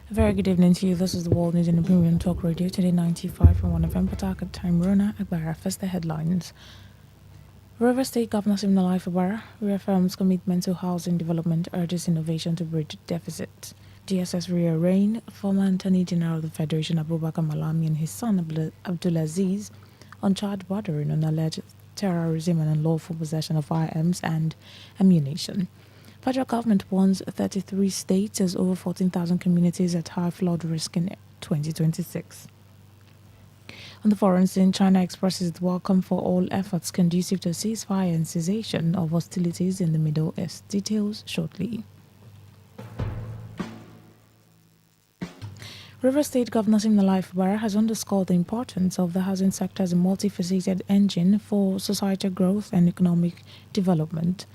A very good evening to you. This is the World News and Premium Talk Radio, Today 95.1 FM, Patakat Time, Rona Agbara. First, the headlines. River State Governor Simnalai Fubara reaffirms commitment to housing development, urges innovation to bridge deficit. DSS rearraign former Attorney General of the Federation Abubakar Malami and his son Abdulaziz on charge bordering on alleged terrorism and unlawful possession of firearms and ammunition. Federal government warns 33 states as over 14,000 communities at high flood risk in 2026. On the foreign scene, China expresses its welcome for all efforts conducive to a ceasefire and cessation of hostilities in the Middle East. Details shortly. River State Governor Simnalai Fubara has underscored the importance of the housing sector as a multifaceted engine for societal growth and economic development.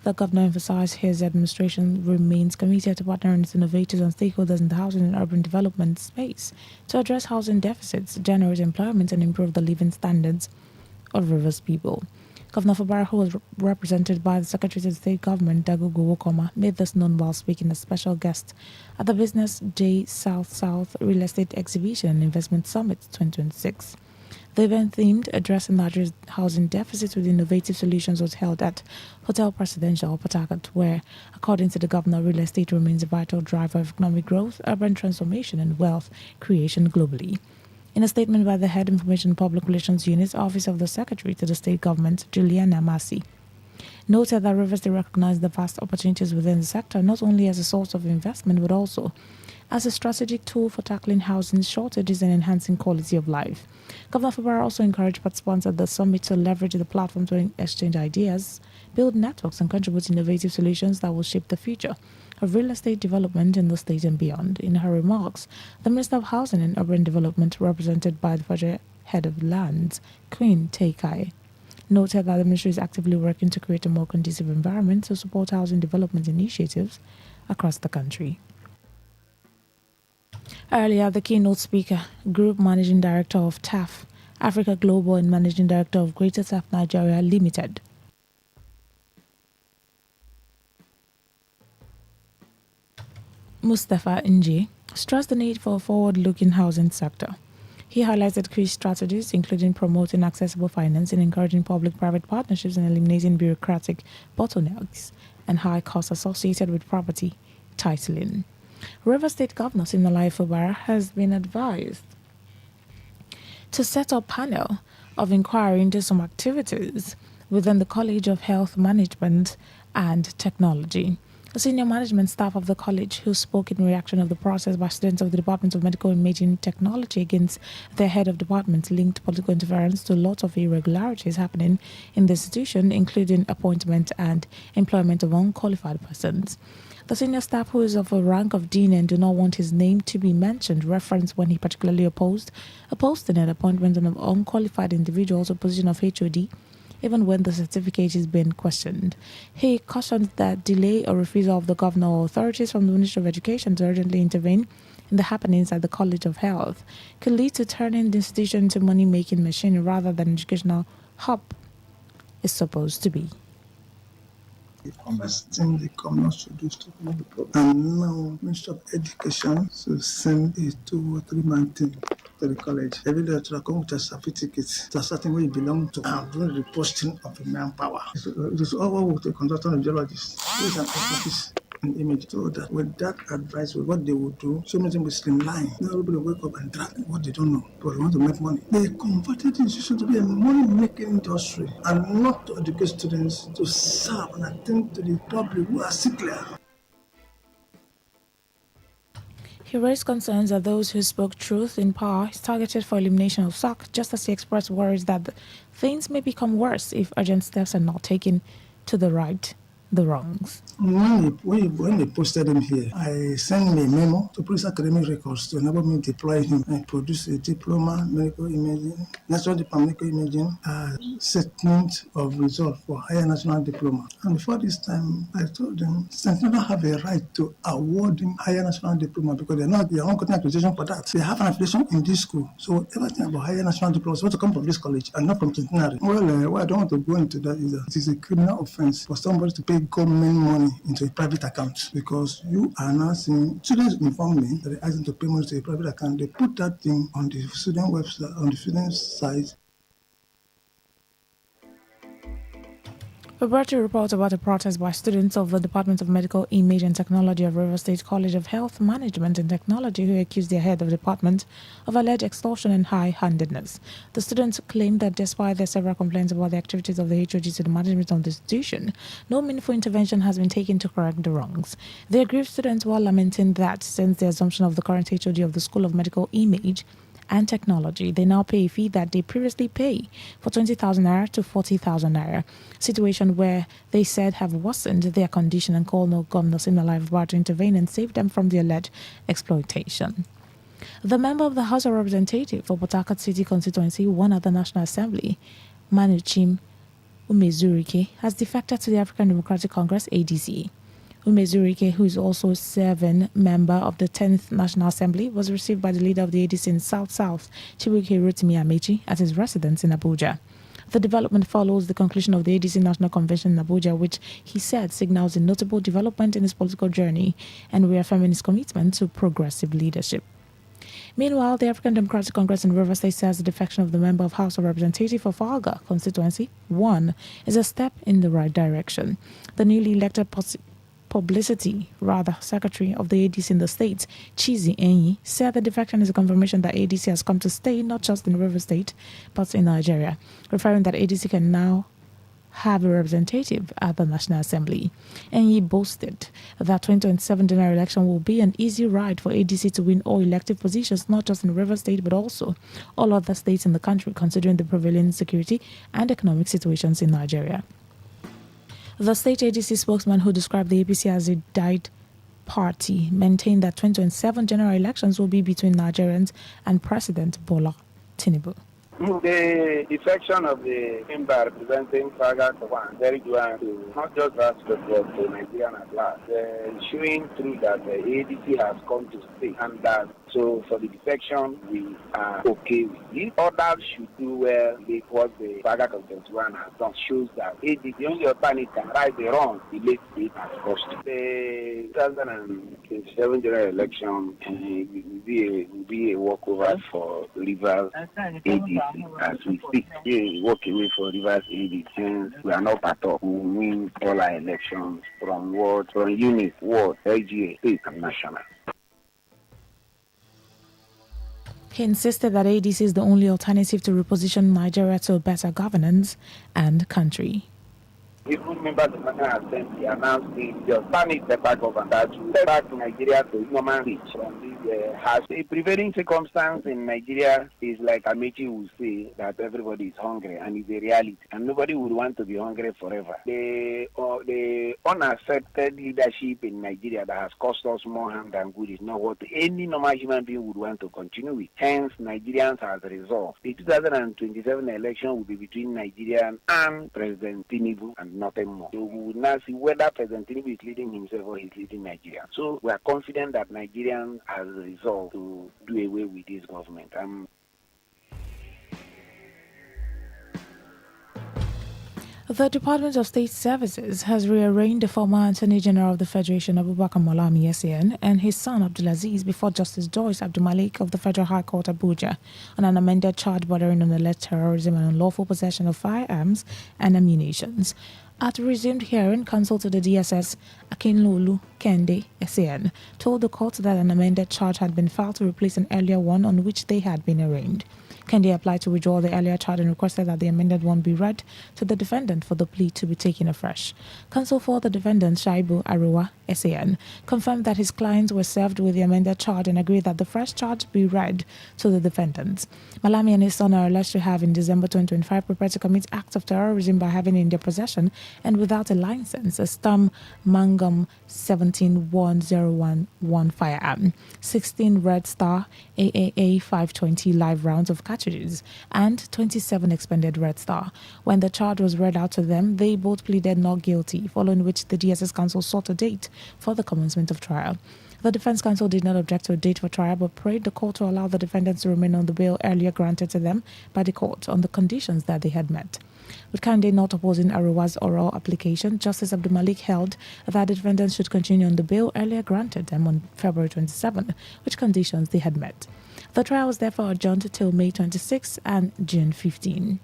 The governor emphasized his administration remains committed to partnering with innovators and stakeholders in the housing and urban development space to address housing deficits, generate employment, and improve the living standards of Rivers people. Governor Fubara, who was represented by the Secretary to the State Government, Dagogo Wokoma, made this known while speaking as special guest at the Business Day South Real Estate Exhibition and Investment Summit 2026. The event themed Addressing Nigeria's Housing Deficit with Innovative Solutions was held at Hotel Presidential, Patakat, where, according to the governor, real estate remains a vital driver of economic growth, urban transformation, and wealth creation globally. In a statement by the Head Information and Public Relations Unit, Office of the Secretary to the State Government, Juliana Massey, noted that Rivers State recognized the vast opportunities within the sector, not only as a source of investment, but also as a strategic tool for tackling housing shortages and enhancing quality of life. Governor Fubara also encouraged participants at the summit to leverage the platform to exchange ideas, build networks, and contribute innovative solutions that will shape the future of real estate development in the state and beyond. In her remarks, the Minister of Housing and Urban Development, represented by the Federal Head of Lands, Queen Teikai, noted that the ministry is actively working to create a more conducive environment to support housing development initiatives across the country. Earlier, the keynote speaker, Group Managing Director of TAF, Africa Global, and Managing Director of Greater TAF Nigeria Limited, Mustafa Nji, stressed the need for a forward-looking housing sector. He highlighted key strategies, including promoting accessible finance and encouraging public-private partnerships and eliminating bureaucratic bottlenecks and high costs associated with property titling. River State Governor Simnalai Fubara has been advised to set up a panel of inquiry into some activities within the College of Health Management and Technology. A senior management staff of the college who spoke in reaction of the process by students of the Department of Medical Imaging Technology against their head of department linked political interference to lots of irregularities happening in the institution, including appointment and employment of unqualified persons. The senior staff, who is of a rank of dean and do not want his name to be mentioned, referenced when he particularly opposed a posting and appointment of unqualified individuals to position of HOD, even when the certificate is being questioned. He cautioned that delay or refusal of the governor or authorities from the Ministry of Education to urgently intervene in the happenings at the College of Health could lead to turning the institution into a money-making machine rather than an educational hub is supposed to be. First thing the governor should do is to know the problem. And now, Minister of Education should send a 2 or 3 man team to the college. Every lecturer come with a certificate. That's something where you belong to. And doing the posting of the manpower. It is all with a consultant of geologists. Who is an office and image. So that with that advice, with what they will do, so many things will streamline. Now everybody wake up and drag what they don't know, but they want to make money. They converted the institution to be a money-making industry and not to educate students to serve and attend to the public who are sickly. He raised concerns that those who spoke truth in power is targeted for elimination of SAC, just as he expressed worries that things may become worse if urgent steps are not taken to right the wrongs. When they posted him here, I sent him a memo to police academic records to enable me to deploy him and produce a diploma, medical imaging, national diploma, medical imaging, statement of result for higher national diploma. And before this time, I told them, Sentinel don't have a right to award him higher national diploma because they're not getting accreditation for that. They have an affiliation in this school. So everything about higher national diploma is supposed to come from this college and not from Centenary. Well, I don't want to go into that either. It is a criminal offense for somebody to pay pay government money into a private account, because you are now seeing students inform me that they ask them to pay money to a private account. They put that thing on the student website, on the student site. Roberto reports about a protest by students of the Department of Medical Image and Technology of River State College of Health Management and Technology, who accused their head of department of alleged extortion and high-handedness. The students claimed that despite their several complaints about the activities of the HOD to the management of the institution, no meaningful intervention has been taken to correct the wrongs. The aggrieved students were lamenting that since the assumption of the current HOD of the School of Medical Image and Technology, they now pay a fee that they previously pay for 20,000 naira to 40,000 naira, situation where they said have worsened their condition and called no governors in the life bar to intervene and save them from the alleged exploitation. The member of the House of Representatives for Port Harcourt City constituency won at the National Assembly, Manuchim Umezurike, has defected to the African Democratic Congress ADC. Umezurike, who is also serving member of the 10th National Assembly, was received by the leader of the ADC in South-South, Chibuike Rotimi Amechi, at his residence in Abuja. The development follows the conclusion of the ADC National Convention in Abuja, which he said signals a notable development in his political journey and reaffirming his commitment to progressive leadership. Meanwhile, the African Democratic Congress in River State says the defection of the member of House of Representatives for Falga constituency 1 is a step in the right direction. The newly elected secretary of the ADC in the state, Chizi Enyi, said the defection is a confirmation that ADC has come to stay not just in River State but in Nigeria, referring that ADC can now have a representative at the National Assembly. Enyi boasted that 2027 general election will be an easy ride for ADC to win all elective positions, not just in River State but also all other states in the country, considering the prevailing security and economic situations in Nigeria. The state ADC spokesman, who described the APC as a died party, maintained that 2027 general elections will be between Nigerians and President Bola Tinubu. The defection of the member representing Saga Kawan very glad to not just us but to Nigerian at large, showing through that the ADC has come to stay, and that so for the defection we are okay with it. Others should do well with what the Saga Constitution has done. Shows that ADC, the only alternative can right the wrong the late state has cost. The 2027 general election will be a walkover for Rivers ADC. As we speak, we walk away for Rivers AD since we are not part of who win all our elections from unit, ward, LGA, state and national. He insisted that ADC is the only alternative to reposition Nigeria to better governance and country. Even members of the National Assembly announced the Spanish better government that will get back to Nigeria to human reach. Has a prevailing circumstance in Nigeria is like Amechi would say that everybody is hungry, and it's a reality, and nobody would want to be hungry forever. The unaccepted leadership in Nigeria that has cost us more harm than good is not what any normal human being would want to continue with. Hence, Nigerians has resolved. The 2027 election will be between Nigerian and President Tinubu and nothing more. So we will now see whether President Tinubu is leading himself or he's leading Nigeria. So we are confident that Nigerians has resolved to do away with this government. The Department of State Services has rearranged the former Attorney General of the Federation, Abubakar Malami SAN, and his son Abdulaziz before Justice Joyce Abdulmalik of the Federal High Court Abuja on an amended charge bordering on alleged terrorism and unlawful possession of firearms and ammunitions. At a resumed hearing, counsel to the DSS, Akinlolu Kende SAN, told the court that an amended charge had been filed to replace an earlier one on which they had been arraigned. Kende applied to withdraw the earlier charge and requested that the amended one be read to the defendant for the plea to be taken afresh. Counsel for the defendant, Shaibu Aruwa SAN, confirmed that his clients were served with the amended charge and agreed that the fresh charge be read to the defendants. Malami and his son are alleged to have, in December 2025, prepared to commit acts of terrorism by having in their possession and without a license a Stam Mangum 171011 firearm, 16 Red Star AAA 520 live rounds of cartridges, and 27 expended Red Star. When the charge was read out to them, they both pleaded not guilty, following which the DSS counsel sought a date for the commencement of trial. The defense counsel did not object to a date for trial, but prayed the court to allow the defendants to remain on the bail earlier granted to them by the court on the conditions that they had met. With candidate not opposing Aruwa's oral application, Justice Abdulmalik held that the defendants should continue on the bail earlier granted them on February 27, which conditions they had met. The trial was therefore adjourned till May 26 and June 15.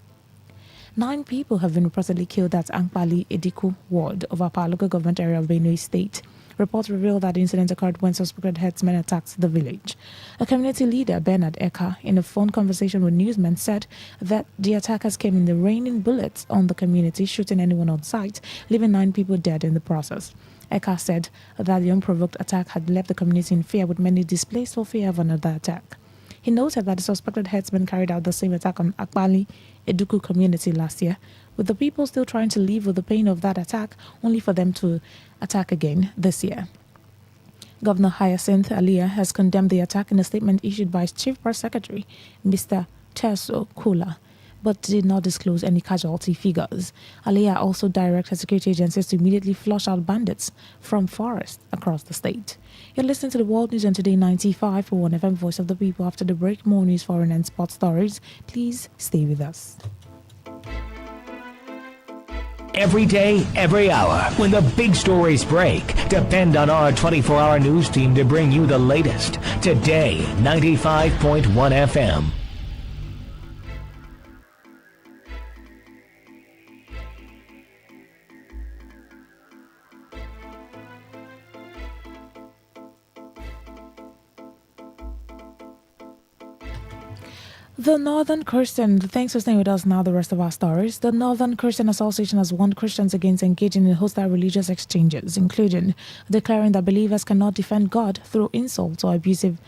9 people have been reportedly killed at Ankpali Ediku ward of Apa local government area of Benue State. Reports reveal that the incident occurred when suspected herdsmen attacked the village. A community leader, Bernard Eka, in a phone conversation with newsmen, said that the attackers came in the raining bullets on the community, shooting anyone on sight, leaving 9 people dead in the process. Eka said that the unprovoked attack had left the community in fear, with many displaced for fear of another attack. He noted that the suspected herdsmen carried out the same attack on Akbali Eduku community last year, with the people still trying to live with the pain of that attack, only for them to attack again this year. Governor Hyacinth Alia has condemned the attack in a statement issued by his Chief Press Secretary, Mr. Terso Kula, but did not disclose any casualty figures. Alia also directed security agencies to immediately flush out bandits from forests across the state. You're listening to the World News on Today 95.1fm, Voice of the People. After the break, more news, foreign and sports stories. Please stay with us. Every day, every hour, when the big stories break, depend on our 24-hour news team to bring you the latest. Today, 95.1 FM. The Northern Christian, thanks for staying with us now, the rest of our stories. The Northern Christian Association has warned Christians against engaging in hostile religious exchanges, including declaring that believers cannot defend God through insults or abusive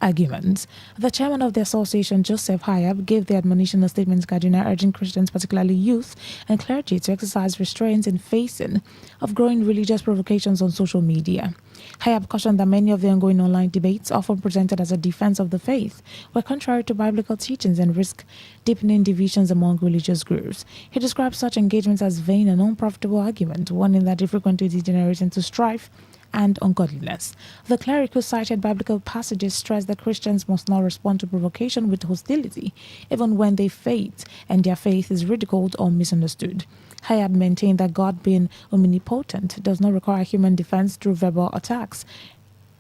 arguments. The chairman of the association, Joseph Hayab, gave the admonition a statement in Kaduna, urging Christians, particularly youth and clergy, to exercise restraint in facing of growing religious provocations on social media. Hayab cautioned that many of the ongoing online debates, often presented as a defense of the faith, were contrary to biblical teachings and risk deepening divisions among religious groups. He described such engagements as vain and unprofitable argument, warning that they frequently degenerate into strife and ungodliness. The cleric, who cited biblical passages, stressed that Christians must not respond to provocation with hostility, even when they faith and their faith is ridiculed or misunderstood. Hayab maintained that God, being omnipotent, does not require human defense through verbal attacks,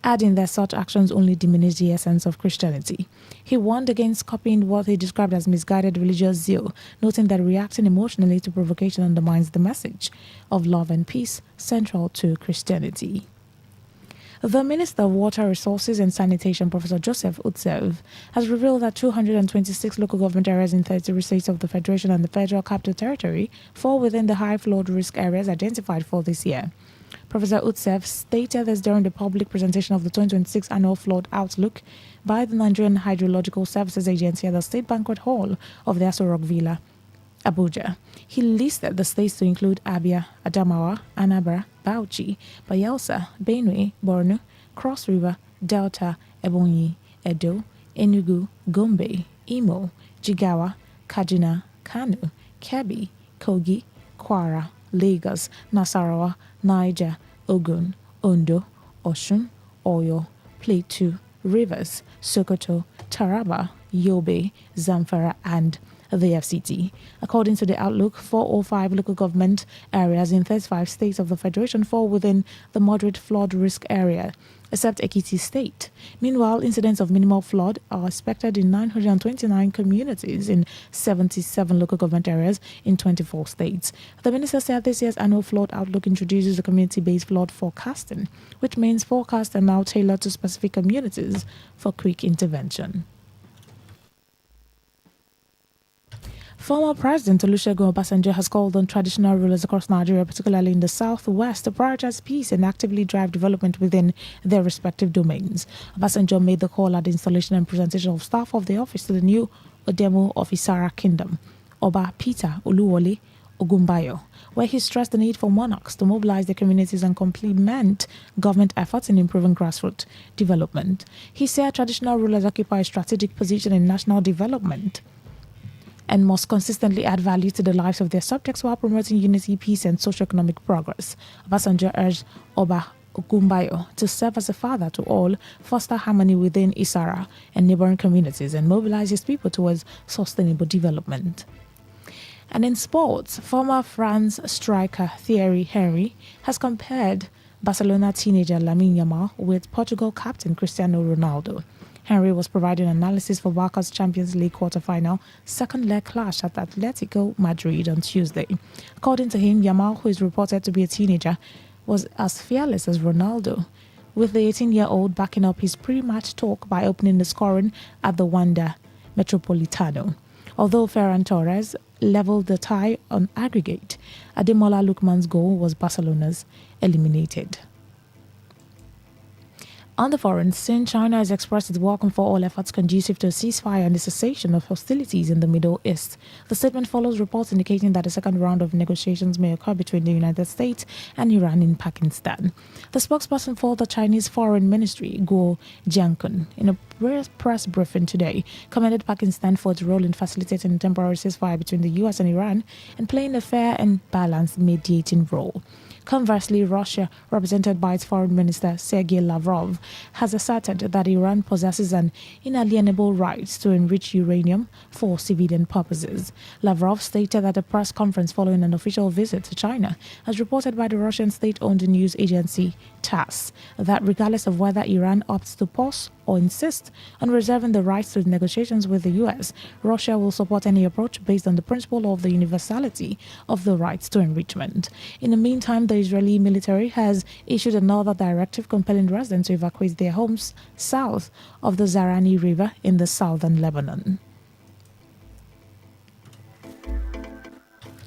adding that such actions only diminish the essence of Christianity. He warned against copying what he described as misguided religious zeal, noting that reacting emotionally to provocation undermines the message of love and peace central to Christianity. The Minister of Water Resources and Sanitation, Professor Joseph Utsev, has revealed that 226 local government areas in 33 states of the Federation and the Federal Capital Territory fall within the high flood risk areas identified for this year. Professor Utsev stated this during the public presentation of the 2026 Annual Flood Outlook by the Nigerian Hydrological Services Agency at the State Banquet Hall of the Aso Rock Villa, Abuja. He listed the states to include Abia, Adamawa, Anambra, Bauchi, Bayelsa, Benue, Borno, Cross River, Delta, Ebonyi, Edo, Enugu, Gombe, Imo, Jigawa, Kaduna, Kano, Kebbi, Kogi, Kwara, Lagos, Nasarawa, Niger, Ogun, Ondo, Osun, Oyo, Plateau, Rivers, Sokoto, Taraba, Yobe, Zamfara, and the FCT. According to the Outlook, 405 local government areas in 35 states of the Federation fall within the moderate flood risk area, except Ekiti State. Meanwhile, incidents of minimal flood are expected in 929 communities in 77 local government areas in 24 states. The minister said this year's annual flood outlook introduces a community-based flood forecasting, which means forecasts are now tailored to specific communities for quick intervention. Former President Olusegun Obasanjo has called on traditional rulers across Nigeria, particularly in the southwest, to prioritize peace and actively drive development within their respective domains. Obasanjo made the call at the installation and presentation of staff of the office to the new Odemo of Isara Kingdom, Oba Peter Oluwole Ogumbayo, where he stressed the need for monarchs to mobilize their communities and complement government efforts in improving grassroots development. He said traditional rulers occupy a strategic position in national development and must consistently add value to the lives of their subjects while promoting unity, peace, and socio-economic progress. Obasanjo urged Oba Ogumbayo to serve as a father to all, foster harmony within Isara and neighboring communities, and mobilize his people towards sustainable development. And in sports, former France striker Thierry Henry has compared Barcelona teenager Lamine Yamal with Portugal captain Cristiano Ronaldo. Henry was providing analysis for Barca's Champions League quarter-final second leg clash at Atletico Madrid on Tuesday. According to him, Yamal, who is reported to be a teenager, was as fearless as Ronaldo, with the 18-year-old backing up his pre-match talk by opening the scoring at the Wanda Metropolitano. Although Ferran Torres leveled the tie on aggregate, Ademola Lookman's goal was Barcelona's eliminated. On the foreign scene, China has expressed its welcome for all efforts conducive to a ceasefire and the cessation of hostilities in the Middle East. The statement follows reports indicating that a second round of negotiations may occur between the United States and Iran in Pakistan. The spokesperson for the Chinese Foreign Ministry, Guo Jiankun, in a press briefing today, commended Pakistan for its role in facilitating a temporary ceasefire between the U.S. and Iran and playing a fair and balanced mediating role. Conversely, Russia, represented by its foreign minister Sergei Lavrov, has asserted that Iran possesses an inalienable right to enrich uranium for civilian purposes. Lavrov stated at a press conference following an official visit to China, as reported by the Russian state-owned news agency TASS, that regardless of whether Iran opts to pause or insist on reserving the rights to negotiations with the U.S., Russia will support any approach based on the principle of the universality of the rights to enrichment. In the meantime, the Israeli military has issued another directive compelling residents to evacuate their homes south of the Zarani River in the southern Lebanon.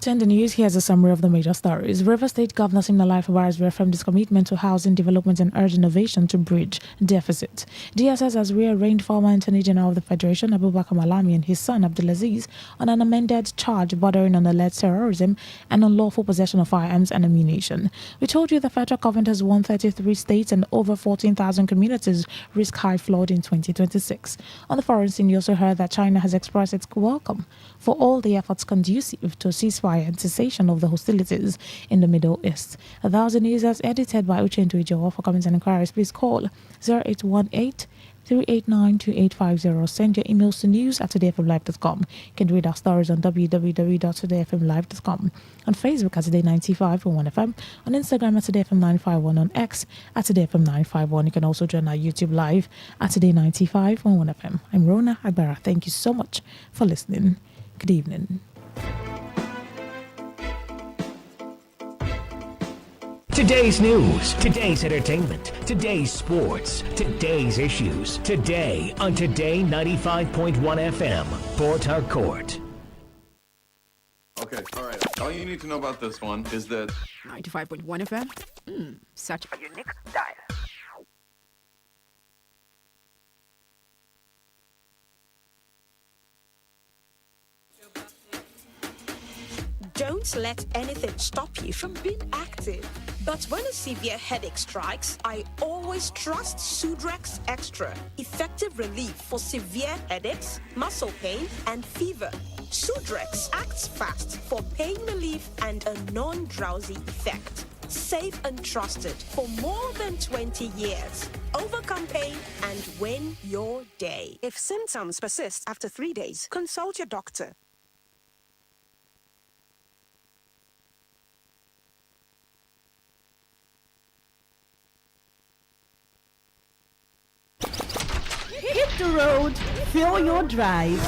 To end the news, here's a summary of the major stories. River State Governor Siminalayi Fubara reaffirmed his commitment to housing development and urged innovation to bridge deficit. DSS has rearranged former Attorney General of the Federation, Abubakar Malami, and his son, Abdulaziz, on an amended charge bordering on alleged terrorism and unlawful possession of firearms and ammunition. We told you the federal government has won 33 states and over 14,000 communities risk high flood in 2026. On the foreign scene, you also heard that China has expressed its welcome for all the efforts conducive to a ceasefire and cessation of the hostilities in the Middle East. A Thousand News is edited by Uchendu Ijowo. For comments and inquiries, please call 0818 389-2850. Send your emails to news@todayfmlive.com. You can read our stories on www.todayfmlive.com. On Facebook at Today95.1fm. On Instagram at TodayFM951. On X at TodayFM951. You can also join our YouTube live at Today95.1fm. I'm Rona Agbara. Thank you so much for listening. Good evening. Today's news, today's entertainment, today's sports, today's issues. Today on Today 95.1 FM, Port Harcourt. Okay, all right. All you need to know about this one is that 95.1 FM? Such a unique style. Don't let anything stop you from being active. But when a severe headache strikes, I always trust Sudrex Extra. Effective relief for severe headaches, muscle pain, and fever. Sudrex acts fast for pain relief and a non-drowsy effect. Safe and trusted for more than 20 years. Overcome pain and win your day. If symptoms persist after 3 days, consult your doctor. Hit the road, fill your drive.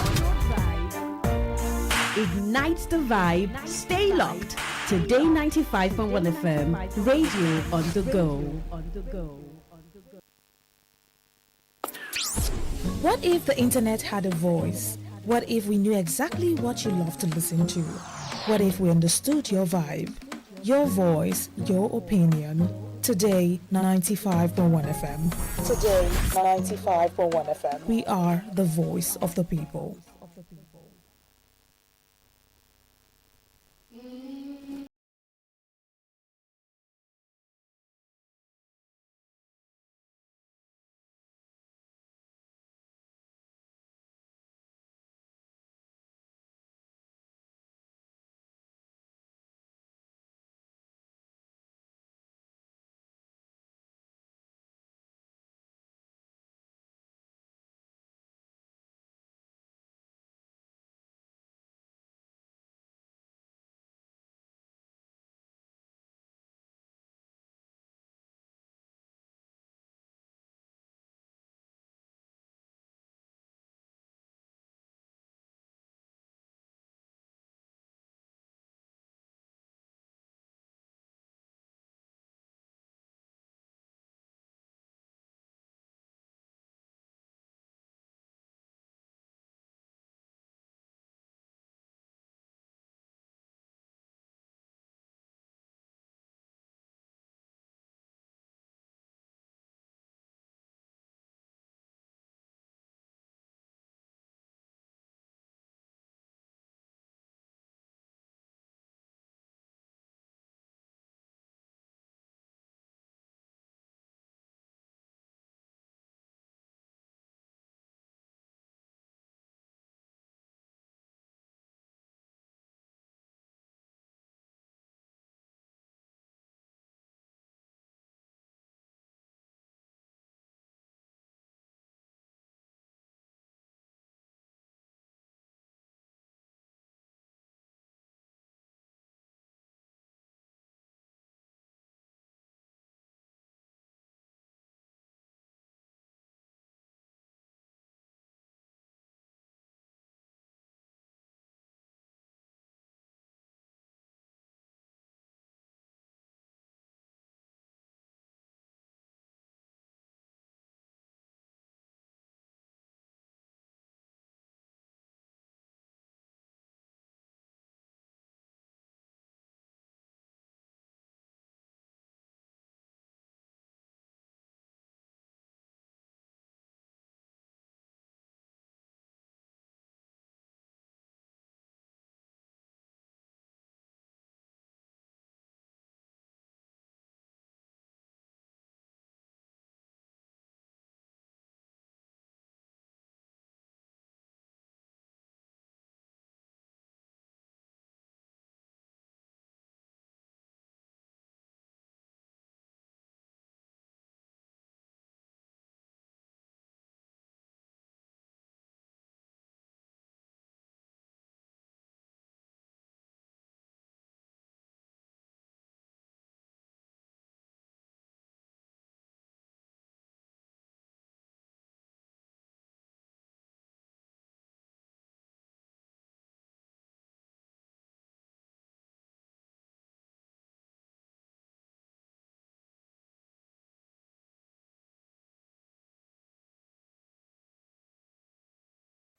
Ignite the vibe, stay locked. Today 95.1 FM, radio on the go. What if the internet had a voice? What if we knew exactly what you love to listen to? What if we understood your vibe, your voice, your opinion? Today 95.1 FM. Today 95.1 FM. We are the voice of the people.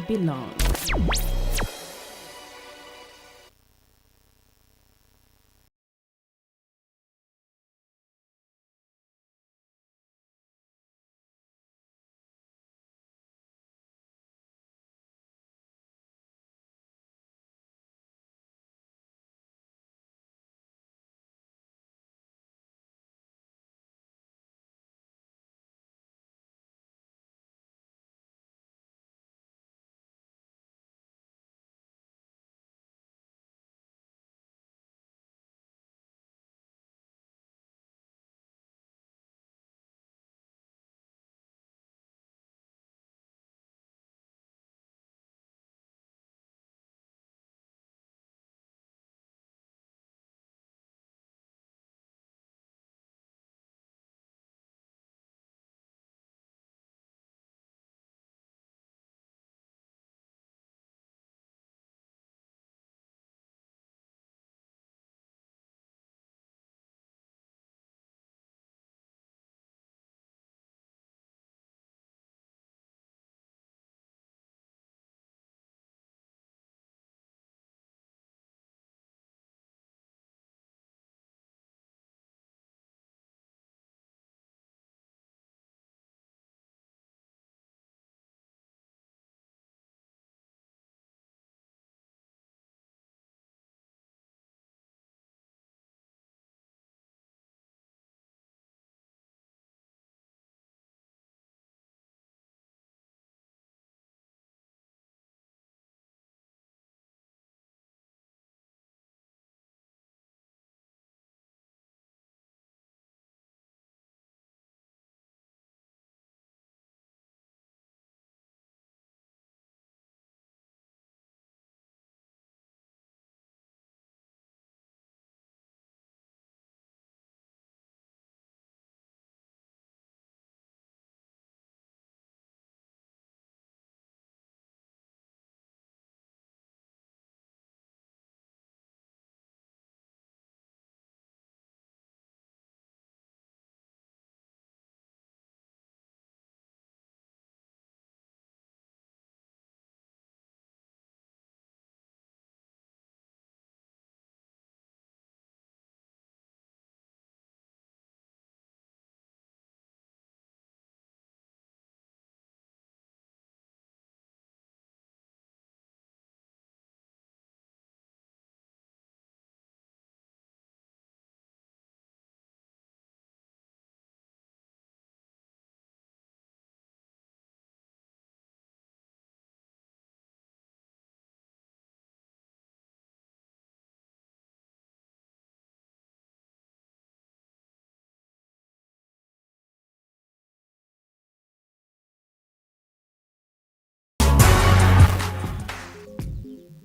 belong.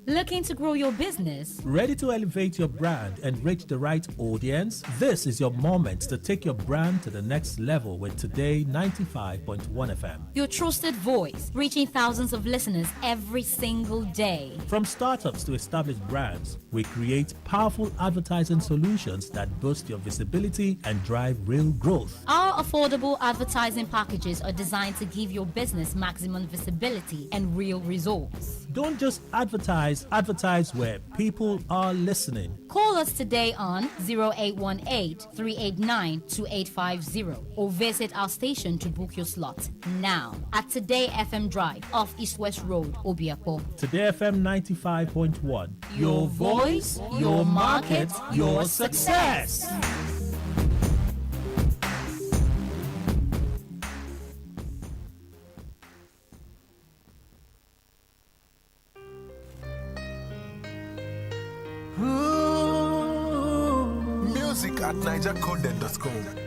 Looking to grow your business? Ready to elevate your brand and reach the right audience? This is your moment to take your brand to the next level with Today 95.1 FM. Your trusted voice, reaching thousands of listeners every single day. From startups to established brands, we create powerful advertising solutions that boost your visibility and drive real growth. Our affordable advertising packages are designed to give your business maximum visibility and real results. Don't just advertise where people are listening. Call us today on 0818-389-2850 or visit our station to book your slot now at Today FM Drive off East West Road, Obiapo. Today FM 95.1. Your voice, your market, your success. Music at nigercontent.com.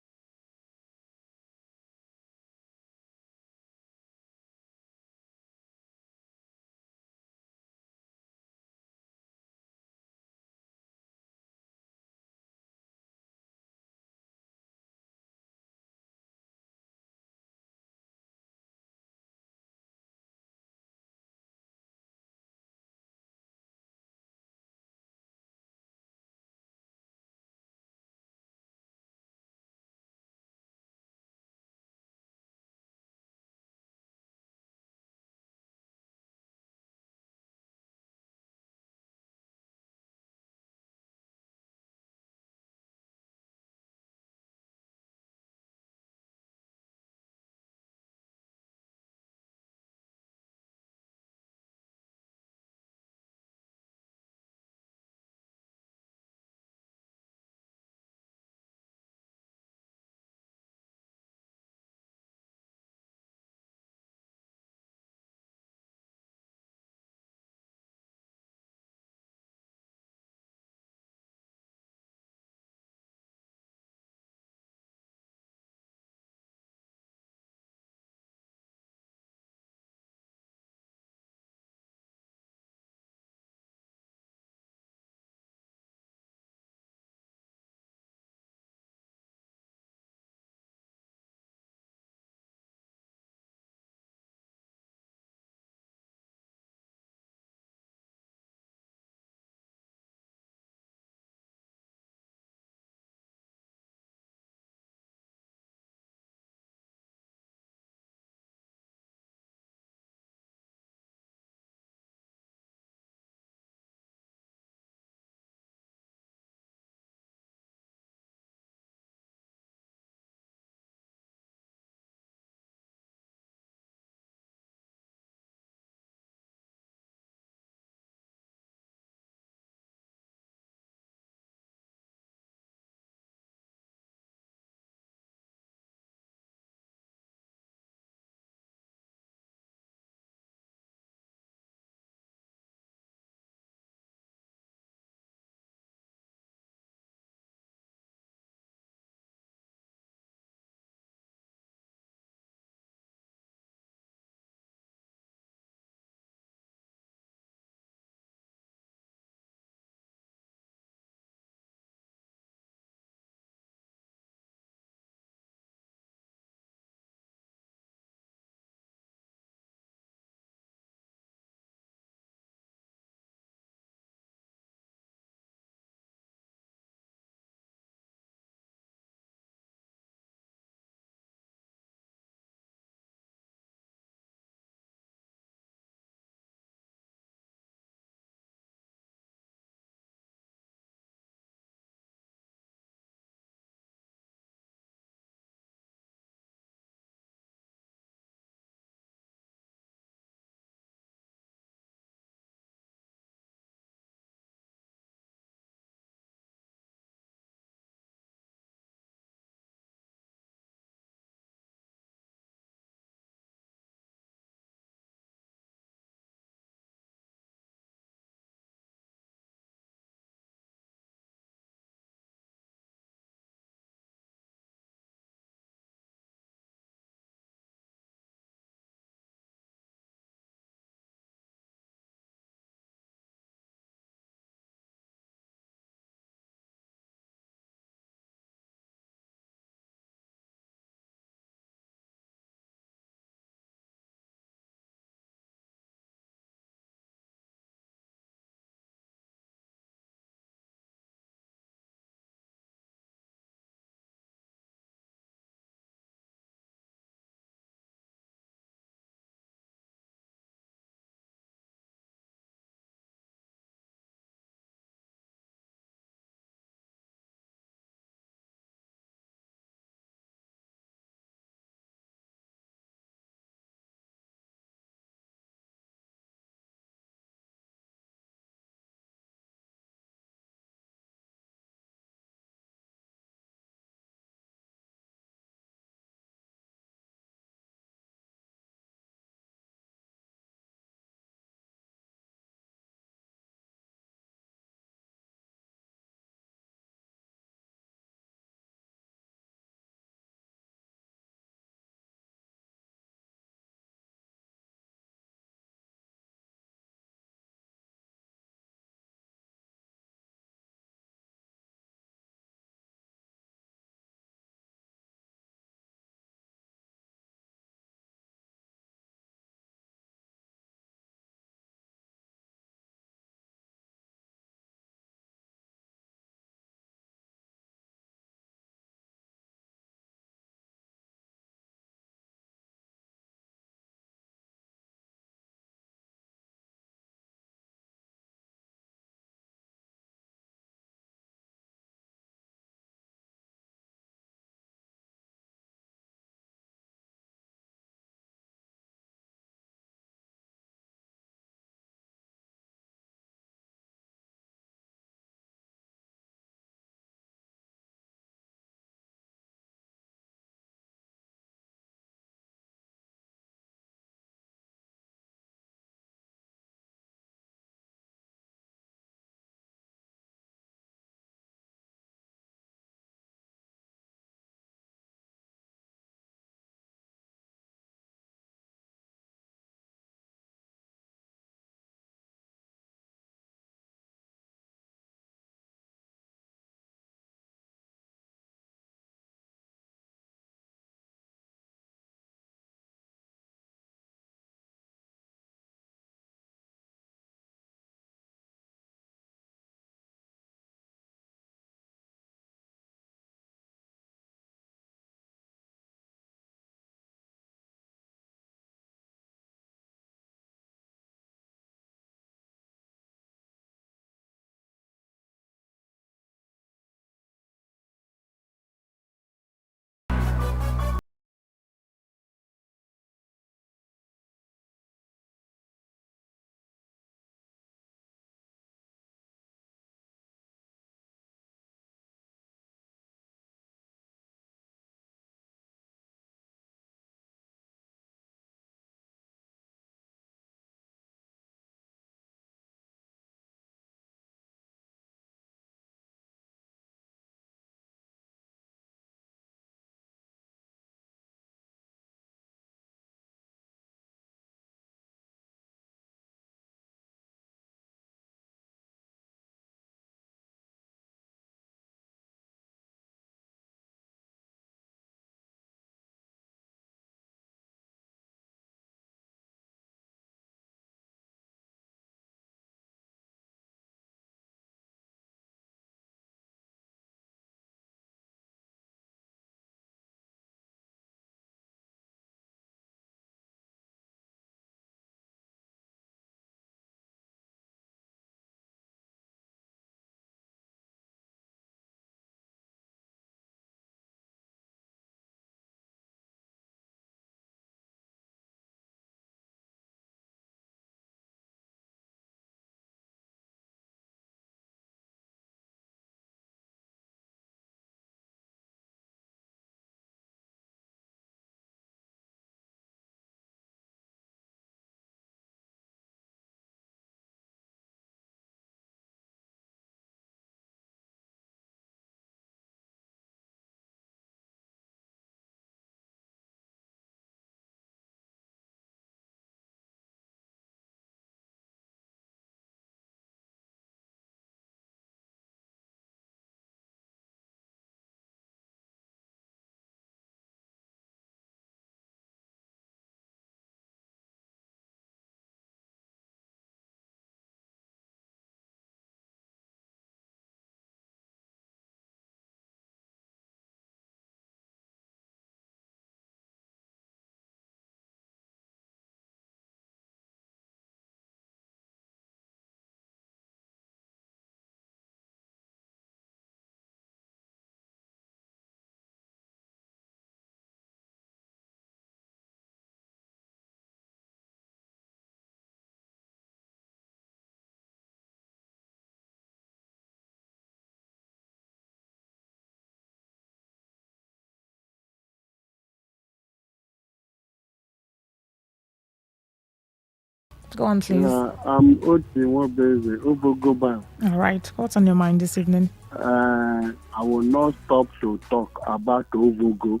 Go on, please. I'm Oti Wabeze, Ubogoban. All right. What's on your mind this evening? I will not stop to talk about Ovogo.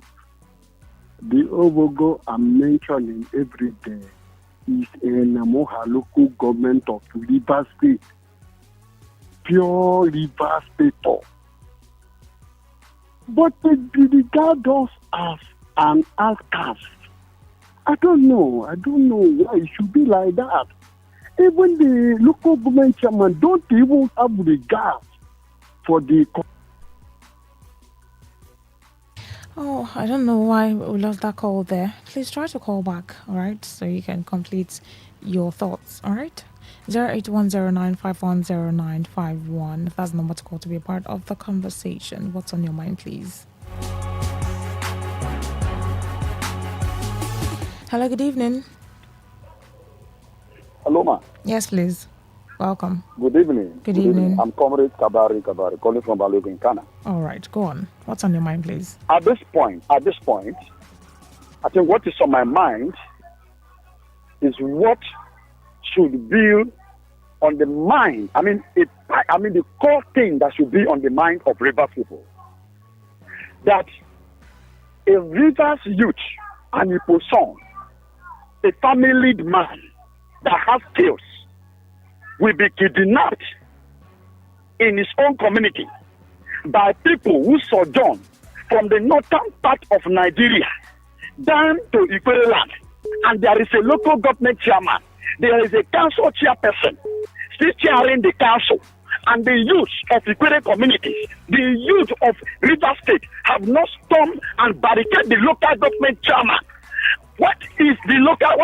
The Ovogo I'm mentioning every day is in Moha local government of Rivers State. Pure Rivers State. But they regard us as an outcast. I don't know why it should be like that. Even the local government chairman don't even have regard for the. Oh, I don't know why we lost that call there. Please try to call back, all right, so you can complete your thoughts, all right? 08109510951. That's the number to call to be a part of the conversation. What's on your mind, please? Hello, good evening. Hello, ma. Yes, please. Welcome. Good evening. Good evening. I'm Comrade Kabari, calling from Balogun in Ghana. All right, go on. What's on your mind, please? At this point, I think what is on my mind is what should be on the mind. The core thing that should be on the mind of Rivers people. That a Rivers youth and a person, a family man that has skills, will be kidnapped in his own community by people who sojourn from the northern part of Nigeria down to Ikwere land. And there is a local government chairman, there is a council chairperson still chairing the council, and the youth of Ikwere communities, the youth of River State have not stormed and barricaded the local government chairman. What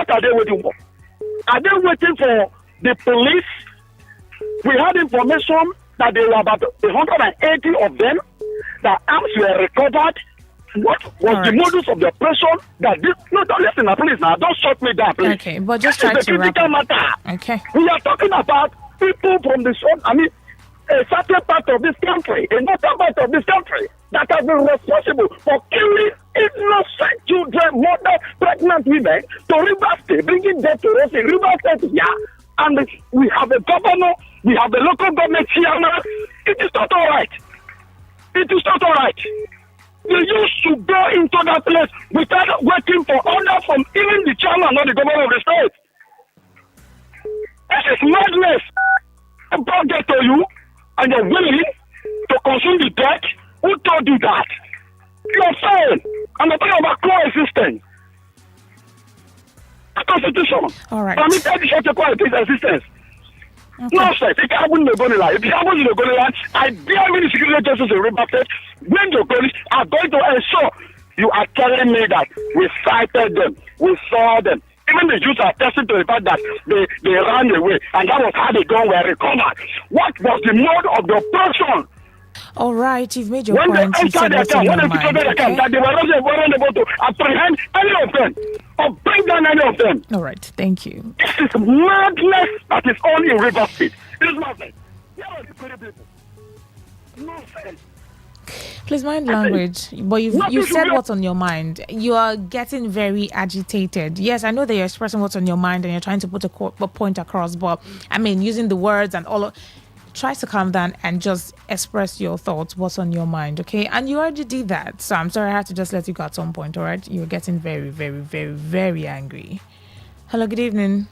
are they waiting for? Are they waiting for the police? We had information that there were about 180 of them, that arms were recovered. What was the modus of the operation? Don't listen, please, now. Don't shut me down, please. Okay, but just try to wrap up. Matter. Okay. We are talking about people from a certain part of this country, a northern part of this country, that have been responsible for killing innocent children, mothers, pregnant women, to River State, bringing death to us in River State. Yeah. And we have a governor, we have a local government chairman. It is not all right. It is not all right. You used to go into that place without waiting for order from even the chairman or the governor of the state. This is madness. I brought that to you, and you're willing to consume the debt. Who told you that? You're saying, I'm not talking about coexistence. The Constitution. All right. Permit education coexistence. Okay. Nonsense. It happens in the Gonila. If it happens in the Gonila, I dare me the security agencies in River State, when the police are going to ensure you are telling me that we sighted them, we saw them. Even the youth are testing to the fact that they ran away, and that was how the gun were recovered. What was the mode of the operation? All right, you've made your point. You said what's on your mind. Okay? That they weren't able to apprehend any of them or bring down any of them. All right, thank you. This is madness that is only in River State. It is madness. Nonsense. Please mind language, but you've said what's on your mind. You are getting very agitated. Yes, I know that you're expressing what's on your mind and you're trying to put a point across, but using the words and all of... Try to calm down and just express your thoughts, what's on your mind, okay? And you already did that. So I'm sorry I had to just let you go at some point, all right? You were getting very, very, very, very angry. Hello, good evening.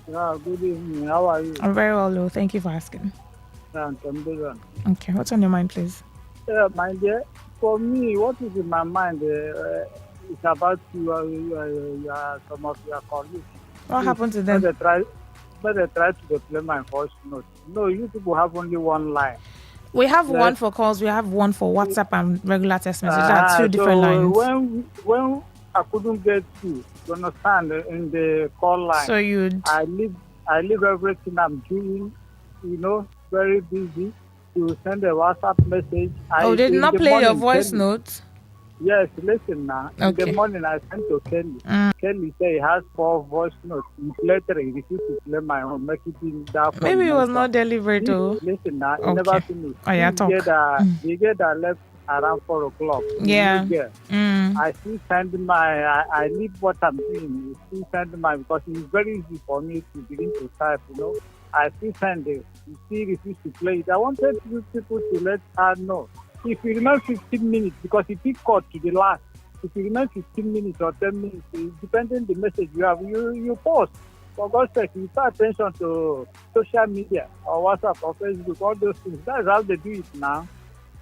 Yeah, good evening. How are you? I'm very well, Lou. Thank you for asking. I'm good. Okay, what's on your mind, please? Yeah, my dear, for me, what is in my mind is about you, some of your colleagues. What happened to them? But they try to play my voice note. No, you people have only one line. We have one for calls, we have one for WhatsApp and regular text message. That's two different lines. When I couldn't get you understand, in the call line, so I leave everything I'm doing, very busy, to send a WhatsApp message. They did not play your voice note? Yes, listen now. In the morning, I sent to Kelly. Kelly said he has 4 voice notes. Later, he refused to play my own, make it in that. Maybe it was not deliberate. Listen now, he never finished. Oh, yeah, talk. The girl that left around 4 o'clock. Yeah. I still send I leave what I'm doing. I still send because it's very easy for me to begin to type, I still send it. You see, refuse to play it. I wanted you people to let her know. If you remember 15 minutes, because if you cut to the last, if you remember 15 minutes or 10 minutes, depending on the message you have, you pause. For God's sake, you pay attention to social media or WhatsApp or Facebook, all those things. That's how they do it now.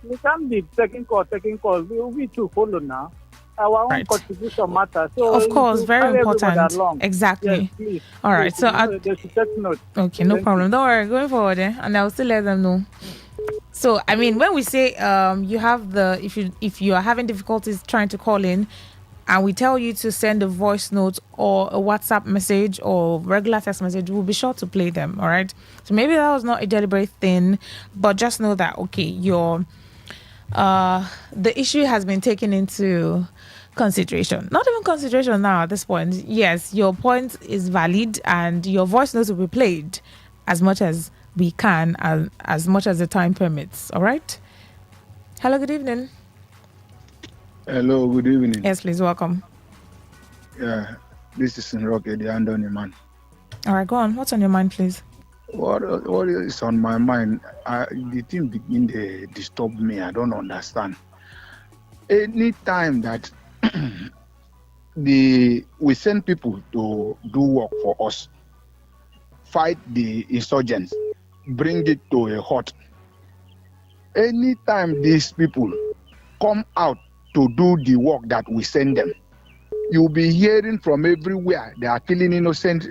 We can't be taking calls. We too follow now. Our own contribution matters. So of course, very important. Along. Exactly. Yes, please. All right. So they should take note. Okay, no problem. Don't worry. Going forward, and I'll still let them know. So, I mean, when we say you have if you are having difficulties trying to call in, and we tell you to send a voice note or a WhatsApp message or regular text message, we'll be sure to play them. All right. So maybe that was not a deliberate thing, but just know that the issue has been taken into consideration. Not even consideration now at this point. Yes, your point is valid and your voice notes will be played as much as we can and as much as the time permits. All right. Hello, good evening. Hello, good evening. Yes, please, welcome. Yeah, this is Nroke, the Andoni man. All right, go on. What's on your mind, please? What is on my mind? The thing begin to disturb me. I don't understand. Anytime that we send people to do work for us, fight the insurgents, bring it to a halt. Anytime these people come out to do the work that we send them, you'll be hearing from everywhere they are killing innocent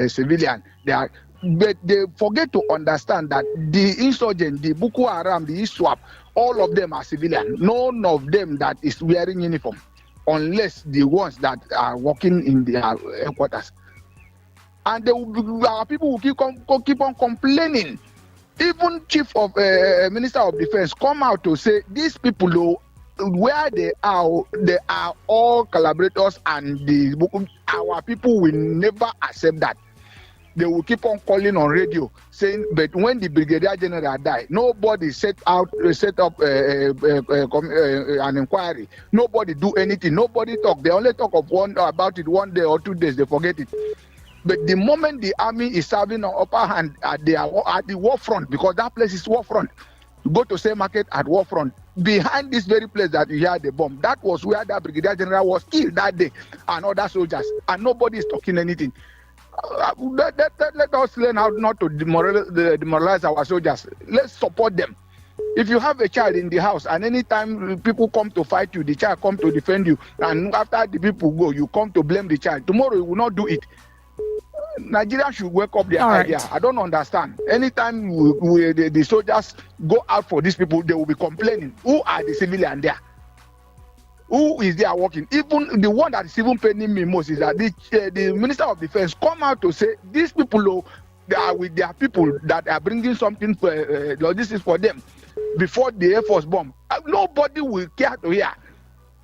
civilians. But they forget to understand that the insurgent, the Boko Haram, the ISWAP, all of them are civilians. None of them that is wearing uniform, unless the ones that are working in their headquarters. And our people will keep on complaining. Even Chief of Minister of Defense come out to say these people, where they are all collaborators, and our people will never accept that. They will keep on calling on radio saying, but when the Brigadier General died, nobody set up an inquiry. Nobody do anything. Nobody talk. They only talk about it 1 day or 2 days. They forget it. But the moment the army is serving an upper hand at the war front, because that place is war front, you go to Say Market at war front, behind this very place that you hear the bomb, that was where that Brigadier General was killed that day, and other soldiers, and nobody is talking anything. Let us learn how not to demoralize our soldiers. Let's support them. If you have a child in the house and anytime people come to fight you, the child come to defend you, and after the people go, you come to blame the child. Tomorrow you will not do it. Nigeria should wake up their idea. I don't understand. Anytime the soldiers go out for these people, they will be complaining. Who are the civilians there? Who is there working? Even the one that is even paying me most is that the Minister of Defense come out to say these people they are with their people that are bringing something for logistics for them before the Air Force bomb. Nobody will care to hear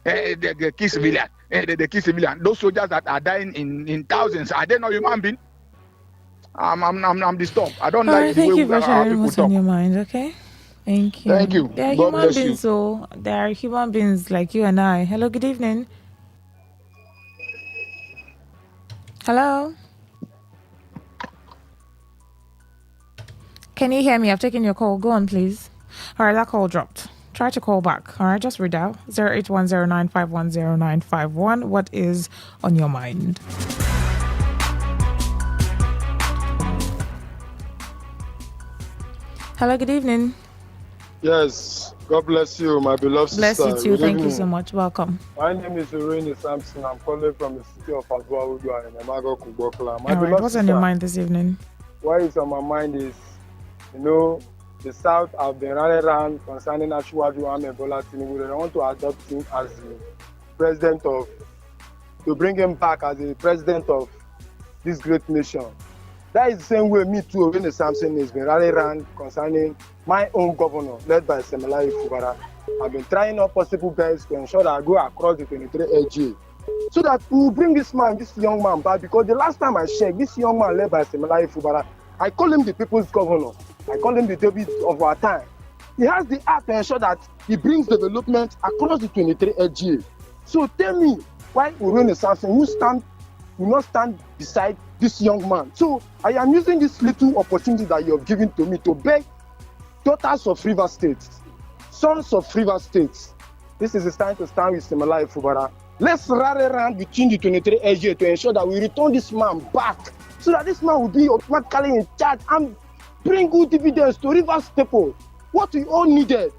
the key civilian. The key civilian. Those soldiers that are dying in thousands, are they not human beings? I'm disturbed. I don't like the way you for sharing what's talk. on your mind, okay? Thank you. Thank you. They are God human bless beings, so they are human beings like you and I. Hello, good evening. Hello? Can you hear me? I've taken your call. Go on, please. All right, that call dropped. Try to call back. All right, just read out 08109510951. What is on your mind? Hello, good evening. Yes, God bless you, my beloved bless sister. Bless you too. Thank you so much. Welcome. My name is Irene Sampson. I'm calling from the city of Azuawudua in Emago, Kubokla. All right, what's on your mind this evening? What is on my mind is, the South have been running around concerning Ashwaju Ahmed Bola Tinubu. They want to adopt him as the president to bring him back as the president of this great nation. That is the same way me too, Irene Sampson, has been running around concerning my own governor, led by Semelai Fubara. I've been trying all possible best to ensure that I go across the 23 AG so that we will bring this young man back, because the last time I checked, this young man led by Semelai Fubara, I call him the people's governor. I call him the David of our time. He has the heart to ensure that he brings development across the 23 LGA. So tell me, why Urene Samson will not stand beside this young man? So I am using this little opportunity that you have given to me to beg daughters of River State, sons of River State. This is the time to stand with Simala Fubara. Let's rally around between the 23 LGA to ensure that we return this man back so that this man will be automatically in charge and bring good dividends to Rivers people. What we all needed.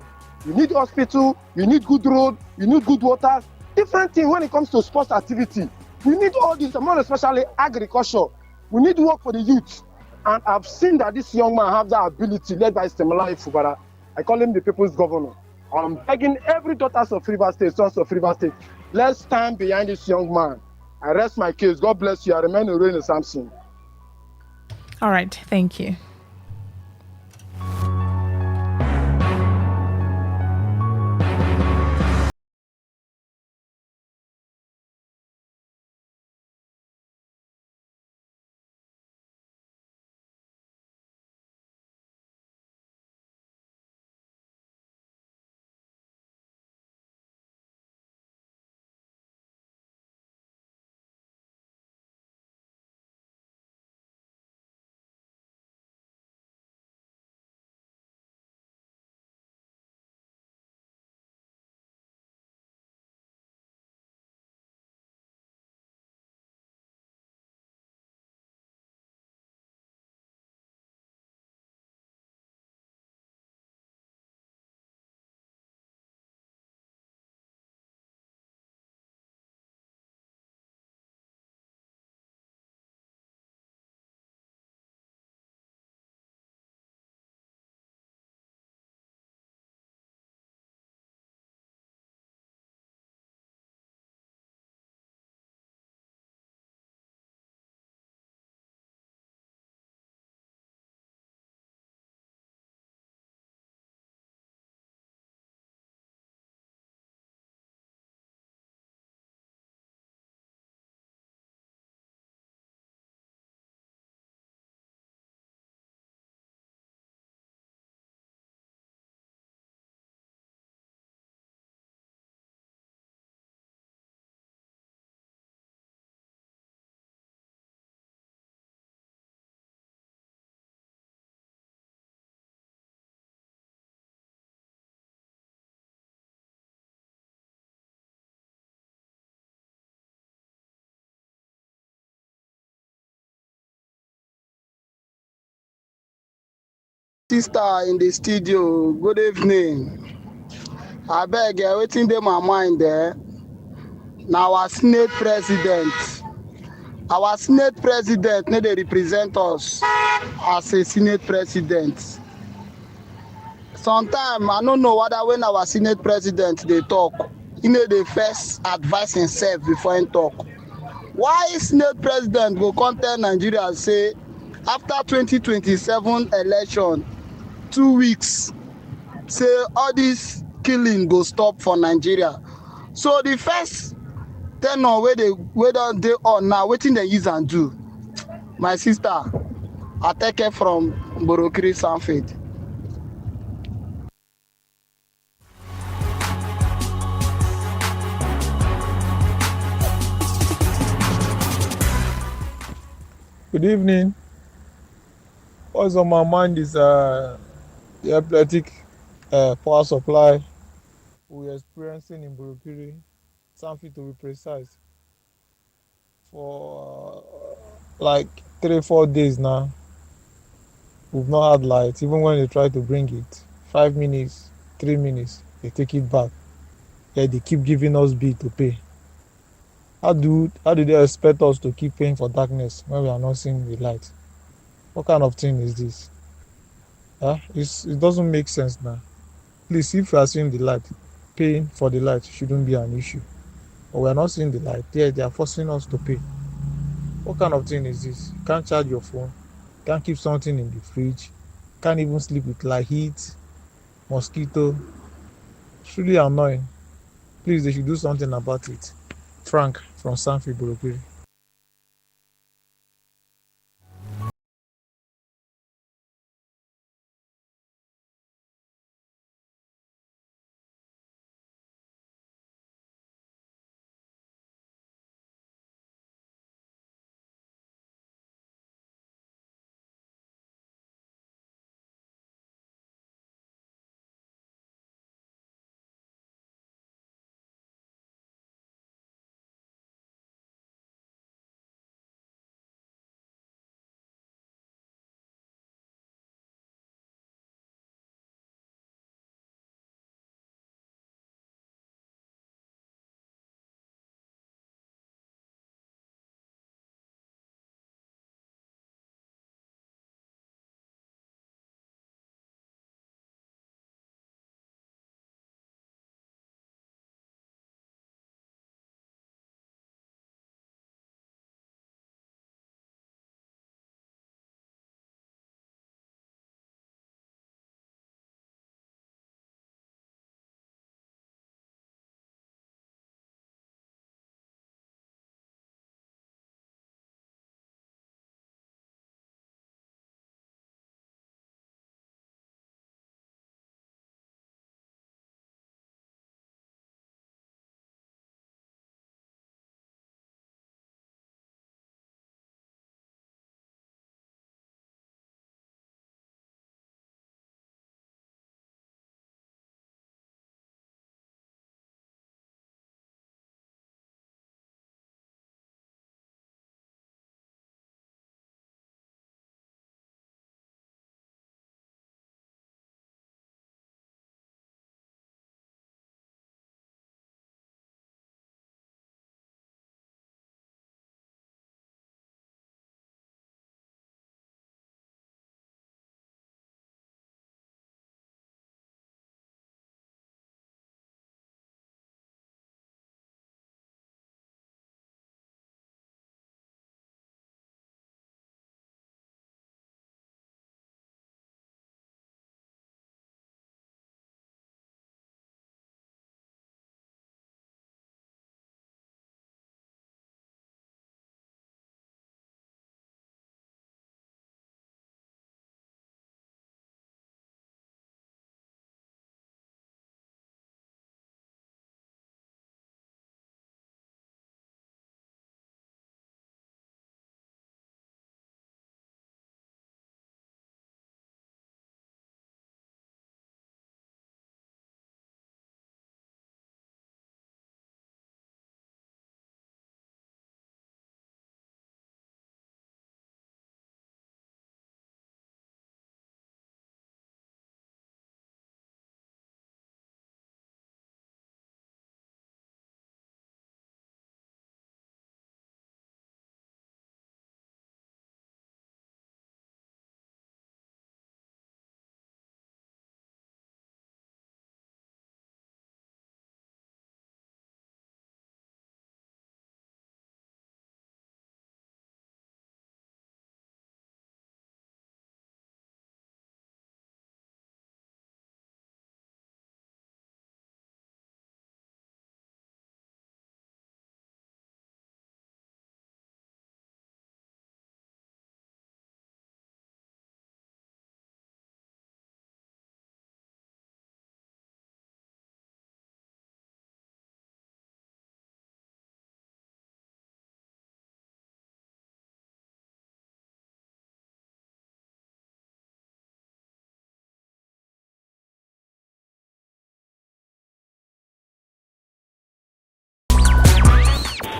We need hospital, we need good road, we need good water, different things when it comes to sports activity. We need all this, more especially agriculture. We need work for the youth. And I've seen that this young man have that ability led by Stemala Fubara. I call him the people's governor. I'm begging every daughters of River State, sons of River State, let's stand behind this young man. I rest my case. God bless you. I remain Urene Samson. All right, thank you. Sister in the studio, good evening. I beg, wetin dey my mind there. Now our Senate President. Our Senate President no dey represent us as a Senate President. Sometimes I no know whether when our Senate President dey talk, he no dey first advise himself before he talk. Why Senate President go come tell Nigeria say after 2027 election 2 weeks say all this killing go stop for Nigeria? So the first ten ure wey don dey on now, wetin dem use am do? My sister, I take it from Borokiri Sanford. Good evening. What's on my mind is the epileptic power supply we're experiencing in Burukiri, something to be precise, for like 3-4 days now. We've not had light, even when they try to bring it. 5 minutes, 3 minutes, they take it back. Yeah, they keep giving us bill to pay. How do they expect us to keep paying for darkness when we are not seeing the light? What kind of thing is this? It doesn't make sense now. Please, if you are seeing the light, paying for the light shouldn't be an issue. But we are not seeing the light. They are forcing us to pay. What kind of thing is this? You can't charge your phone. You can't keep something in the fridge. You can't even sleep with light heat, mosquito. It's really annoying. Please, they should do something about it. Frank from Sanfi Burukiri.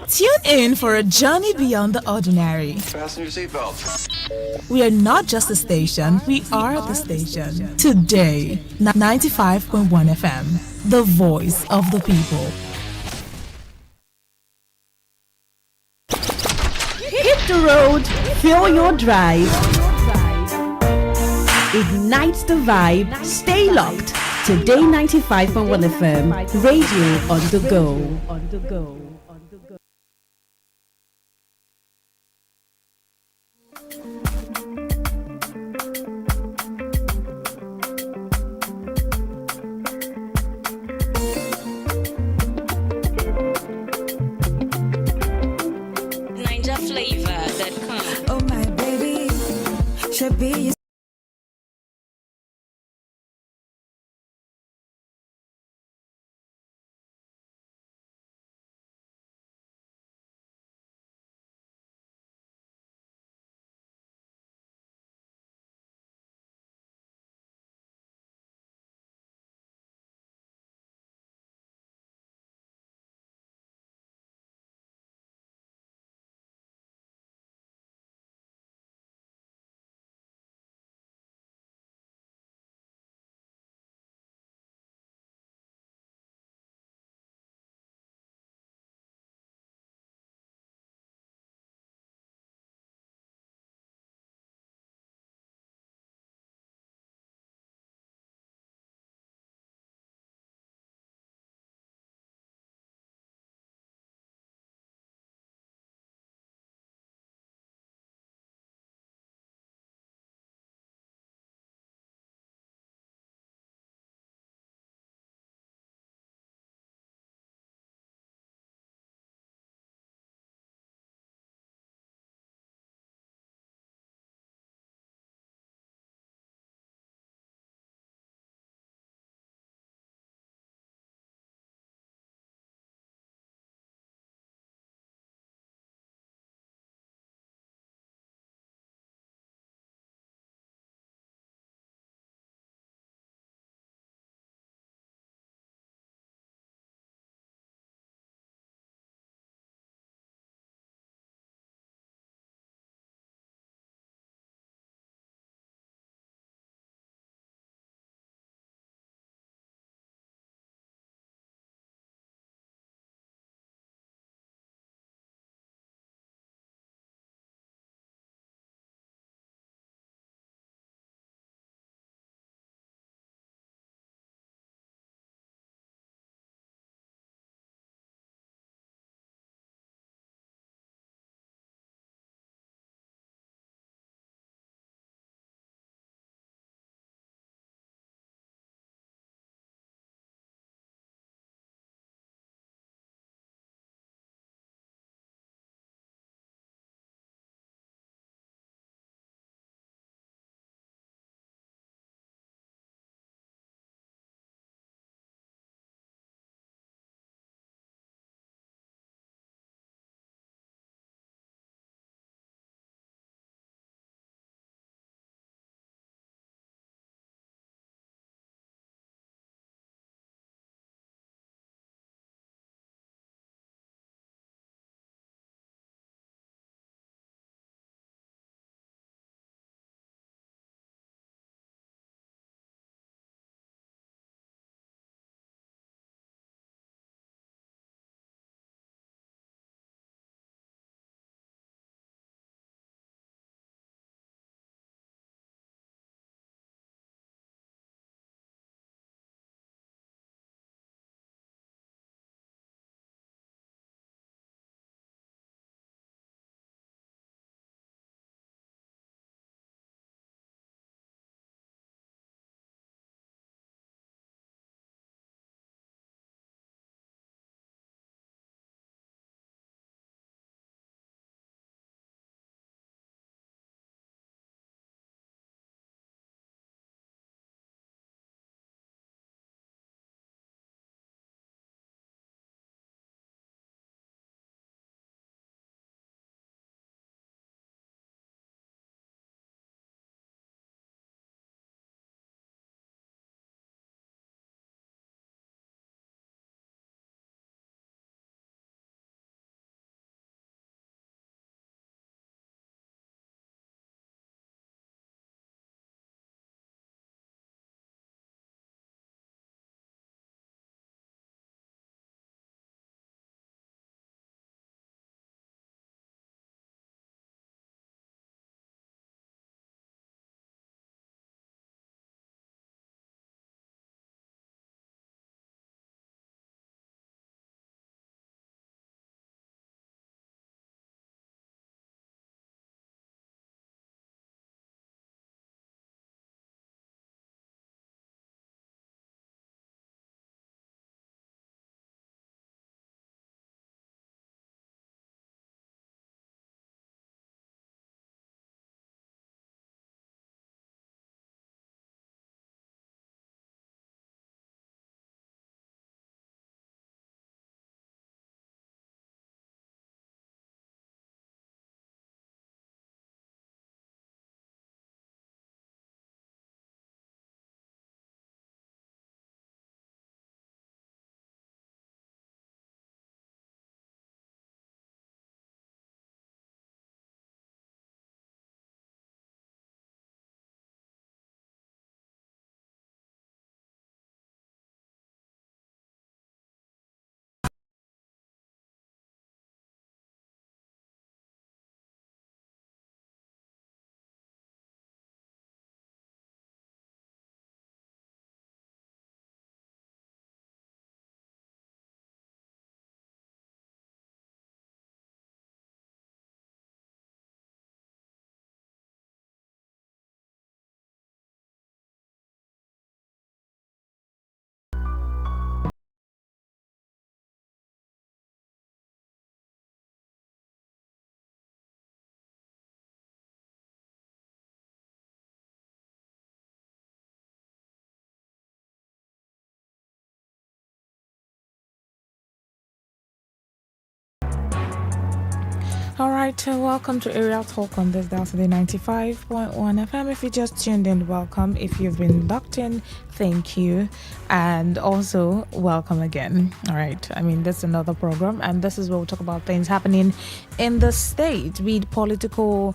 Tune in for a journey beyond the ordinary. Fasten your seatbelts. We are not just a station, we are the station. Today, 95.1 FM, the voice of the people. Hit the road, fill your drive. Ignite the vibe, stay locked. Today 95.1 FM, radio on the go. NinjaFlavor.com. Oh my baby, should be All right, welcome to Area Talk on this Today 95.1 FM. If you just tuned in, welcome. If you've been locked in, thank you. And also, welcome again. All right, this is another program, and this is where we talk about things happening in the state, be it political,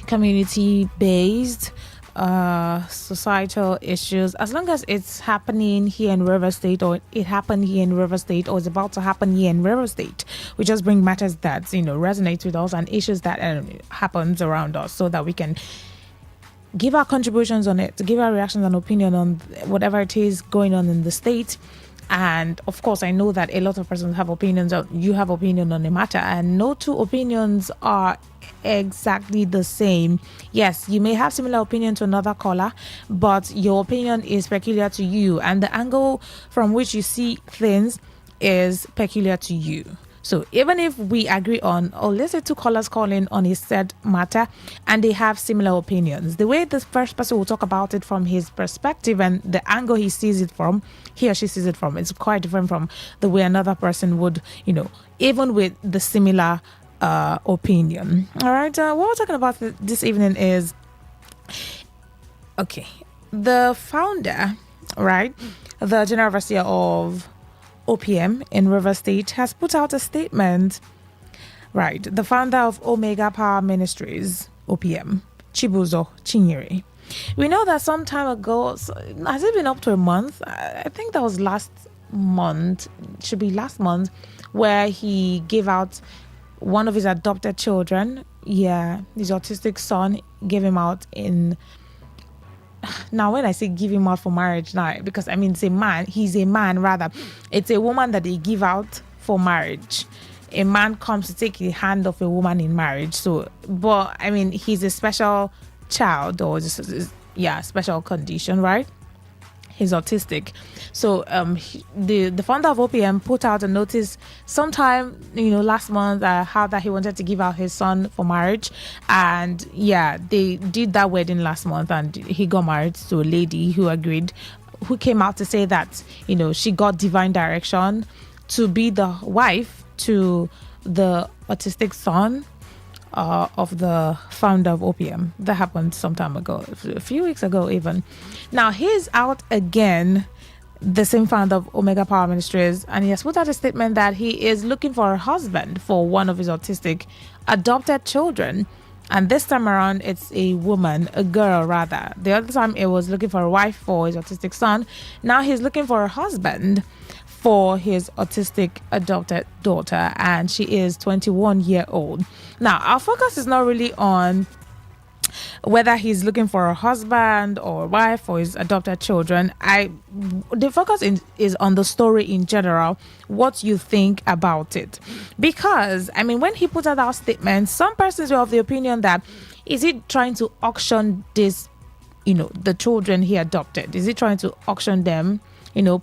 community-based, societal issues, as long as it's happening here in River State, or it happened here in River State, or is about to happen here in River State. We just bring matters that resonate with us and issues that happens around us, so that we can give our contributions on it, to give our reactions and opinion on whatever it is going on in the state. And of course, I know that a lot of persons have opinions. You have opinion on the matter, and no two opinions are exactly the same. Yes, you may have similar opinion to another caller, but your opinion is peculiar to you, and the angle from which you see things is peculiar to you. So even if we agree on, or let's say two callers call in on a said matter and they have similar opinions, the way this first person will talk about it from his perspective and the angle he sees it from, he or she sees it from, it's quite different from the way another person would, even with the similar opinion. All right, what we're talking about this evening is, the founder, right, the General Overseer of OPM in River State has put out a statement. Right, the founder of Omega Power Ministries, OPM, Chibuzo Chinyere. We know that some time ago, has it been up to a month? I think that was last month, should be last month, where he gave out one of his adopted children. Yeah, his autistic son, gave him out in... Now, when I say give him out for marriage now, because it's a man, he's a man rather. It's a woman that they give out for marriage. A man comes to take the hand of a woman in marriage. So, but he's a special child, or special condition, right? He's autistic. So the founder of OPM put out a notice sometime last month, how that he wanted to give out his son for marriage, and they did that wedding last month, and he got married to a lady who agreed, who came out to say that she got divine direction to be the wife to the autistic son of the founder of OPM. That happened some time ago, a few weeks ago even. Now he's out again, the same founder of Omega Power Ministries, and he has put out a statement that he is looking for a husband for one of his autistic adopted children. And this time around, it's a woman, a girl rather. The other time it was looking for a wife for his autistic son. Now he's looking for a husband for his autistic adopted daughter, and she is 21-year old. Now, our focus is not really on whether he's looking for a husband or a wife for his adopted children. The focus is on the story in general, what you think about it. Because, when he put out that statement, some persons were of the opinion that, is he trying to auction this, the children he adopted? Is he trying to auction them?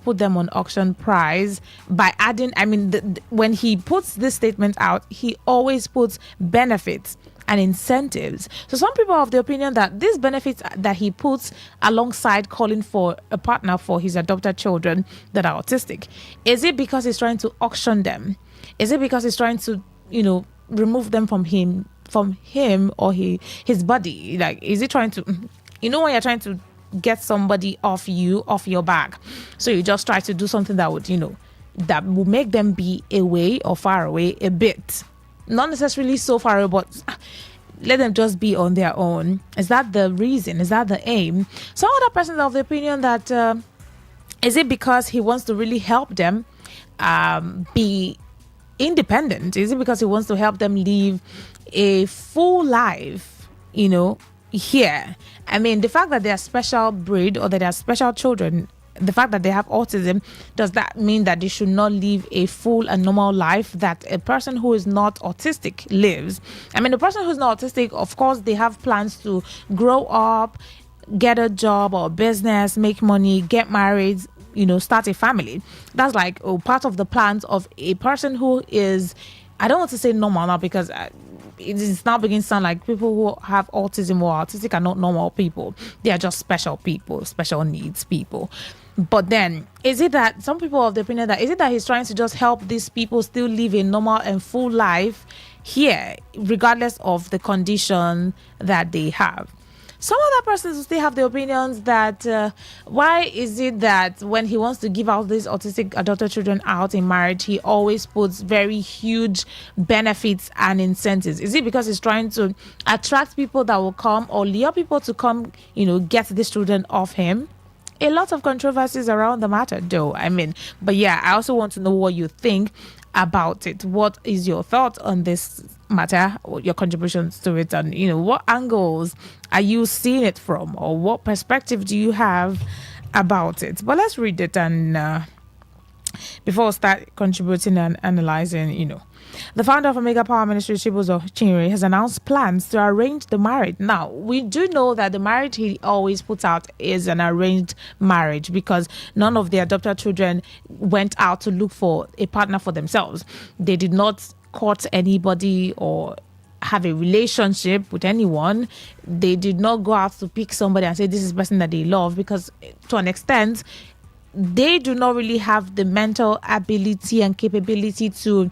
Put them on auction price by adding, when he puts this statement out, he always puts benefits and incentives. So some people are of the opinion that these benefits that he puts alongside calling for a partner for his adopted children that are autistic, is it because he's trying to auction them? Is it because he's trying to, remove them from him or his body? Like, is he trying to, when you're trying to get somebody off your back, so you just try to do something that would that will make them be away or far away a bit, not necessarily so far away, but let them just be on their own. Is that the reason? Is that the aim? Some other persons are of the opinion that is it because he wants to really help them be independent? Is it because he wants to help them live a full life here? The fact that they are special breed, or that they are special children, the fact that they have autism, does that mean that they should not live a full and normal life that a person who is not autistic lives? The person who's not autistic, of course, they have plans to grow up, get a job or business, make money, get married, start a family. That's like part of the plans of a person who is, I don't want to say normal now, because it's now beginning to sound like people who have autism or autistic are not normal people. They are just special people, special needs people. But then, is it that some people are of the opinion that, is it that he's trying to just help these people still live a normal and full life here, regardless of the condition that they have. Some other persons will still have the opinions that why is it that when he wants to give out these autistic adopted children out in marriage, he always puts very huge benefits and incentives? Is it because he's trying to attract people that will come or lure people to come, get these children off him? A lot of controversies around the matter, though. But yeah, I also want to know what you think about it. What is your thought on this matter, or your contributions to it, and what angles are you seeing it from, or what perspective do you have about it? But let's read it, and before we start contributing and analyzing, the founder of Omega Power Ministry, Chibuzo Chinyere, has announced plans to arrange the marriage. Now, we do know that the marriage he always puts out is an arranged marriage because none of the adopted children went out to look for a partner for themselves. They did not court anybody or have a relationship with anyone. They did not go out to pick somebody and say this is the person that they love, because to an extent, they do not really have the mental ability and capability to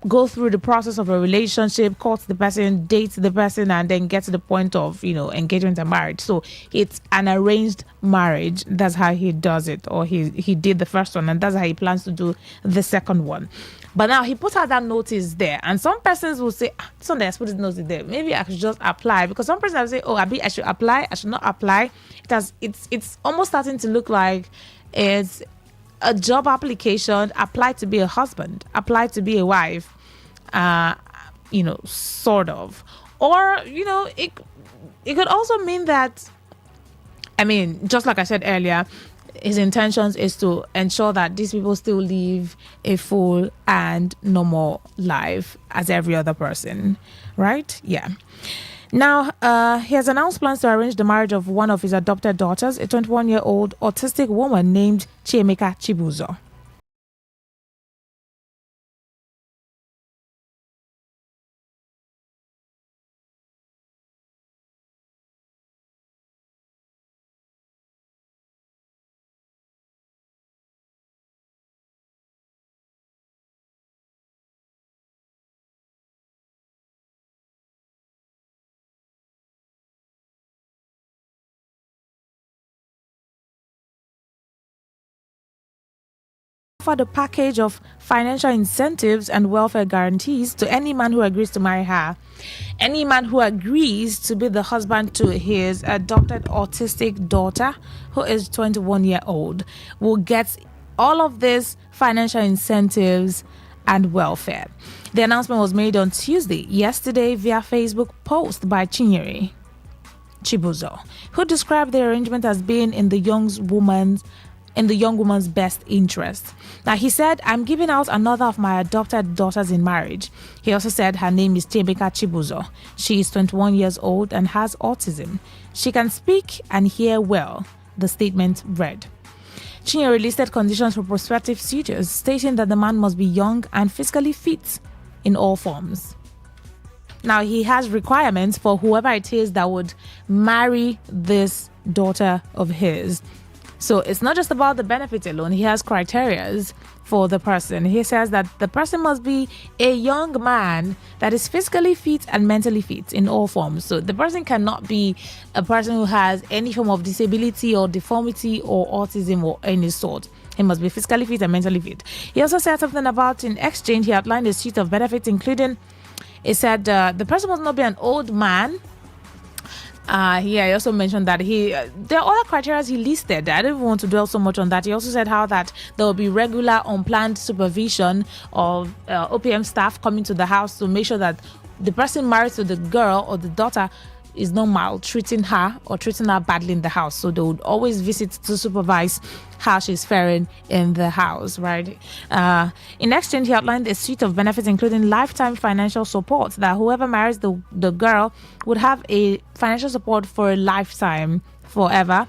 go through the process of a relationship, court the person, date the person, and then get to the point of, engagement and marriage. So it's an arranged marriage. That's how he does it, or he did the first one, and that's how he plans to do the second one. But now he put out that notice there, and some persons will say, Sunday, I put this notice there. Maybe I should just apply, because some persons will say, oh, I should apply, I should not apply. It's almost starting to look like it's a job application. Apply to be a husband, apply to be a wife, sort of. Or, it could also mean that, just like I said earlier, his intentions is to ensure that these people still live a full and normal life as every other person, right? Yeah. Now, he has announced plans to arrange the marriage of one of his adopted daughters, a 21-year-old autistic woman named Chiemeka Chibuzo. Offered a package of financial incentives and welfare guarantees to any man who agrees to marry her. Any man who agrees to be the husband to his adopted autistic daughter, who is 21 years old, will get all of these financial incentives and welfare. The announcement was made on Tuesday, yesterday, via Facebook post by Chinyere Chibuzo, who described the arrangement as being in the young woman's best interest. Now, he said, I'm giving out another of my adopted daughters in marriage. He also said her name is Chiemeka Chibuzo. She is 21 years old and has autism. She can speak and hear well, the statement read. Chinyere listed conditions for prospective suitors, stating that the man must be young and physically fit in all forms. Now, he has requirements for whoever it is that would marry this daughter of his. So it's not just about the benefits alone. He has criteria for the person. He says that the person must be a young man that is physically fit and mentally fit in all forms. So the person cannot be a person who has any form of disability or deformity or autism or any sort. He must be physically fit and mentally fit. He also said something about, in exchange, he outlined a suite of benefits, including, he said the person must not be an old man. He also mentioned that there are other criteria he listed. I don't even want to dwell so much on that. He also said how that there will be regular unplanned supervision of OPM staff coming to the house to make sure that the person married to the girl or the daughter is not maltreating her or treating her badly in the house. So they would always visit to supervise how she's faring in the house, right? In exchange, he outlined a suite of benefits, including lifetime financial support, that whoever marries the girl would have a financial support for a lifetime, forever,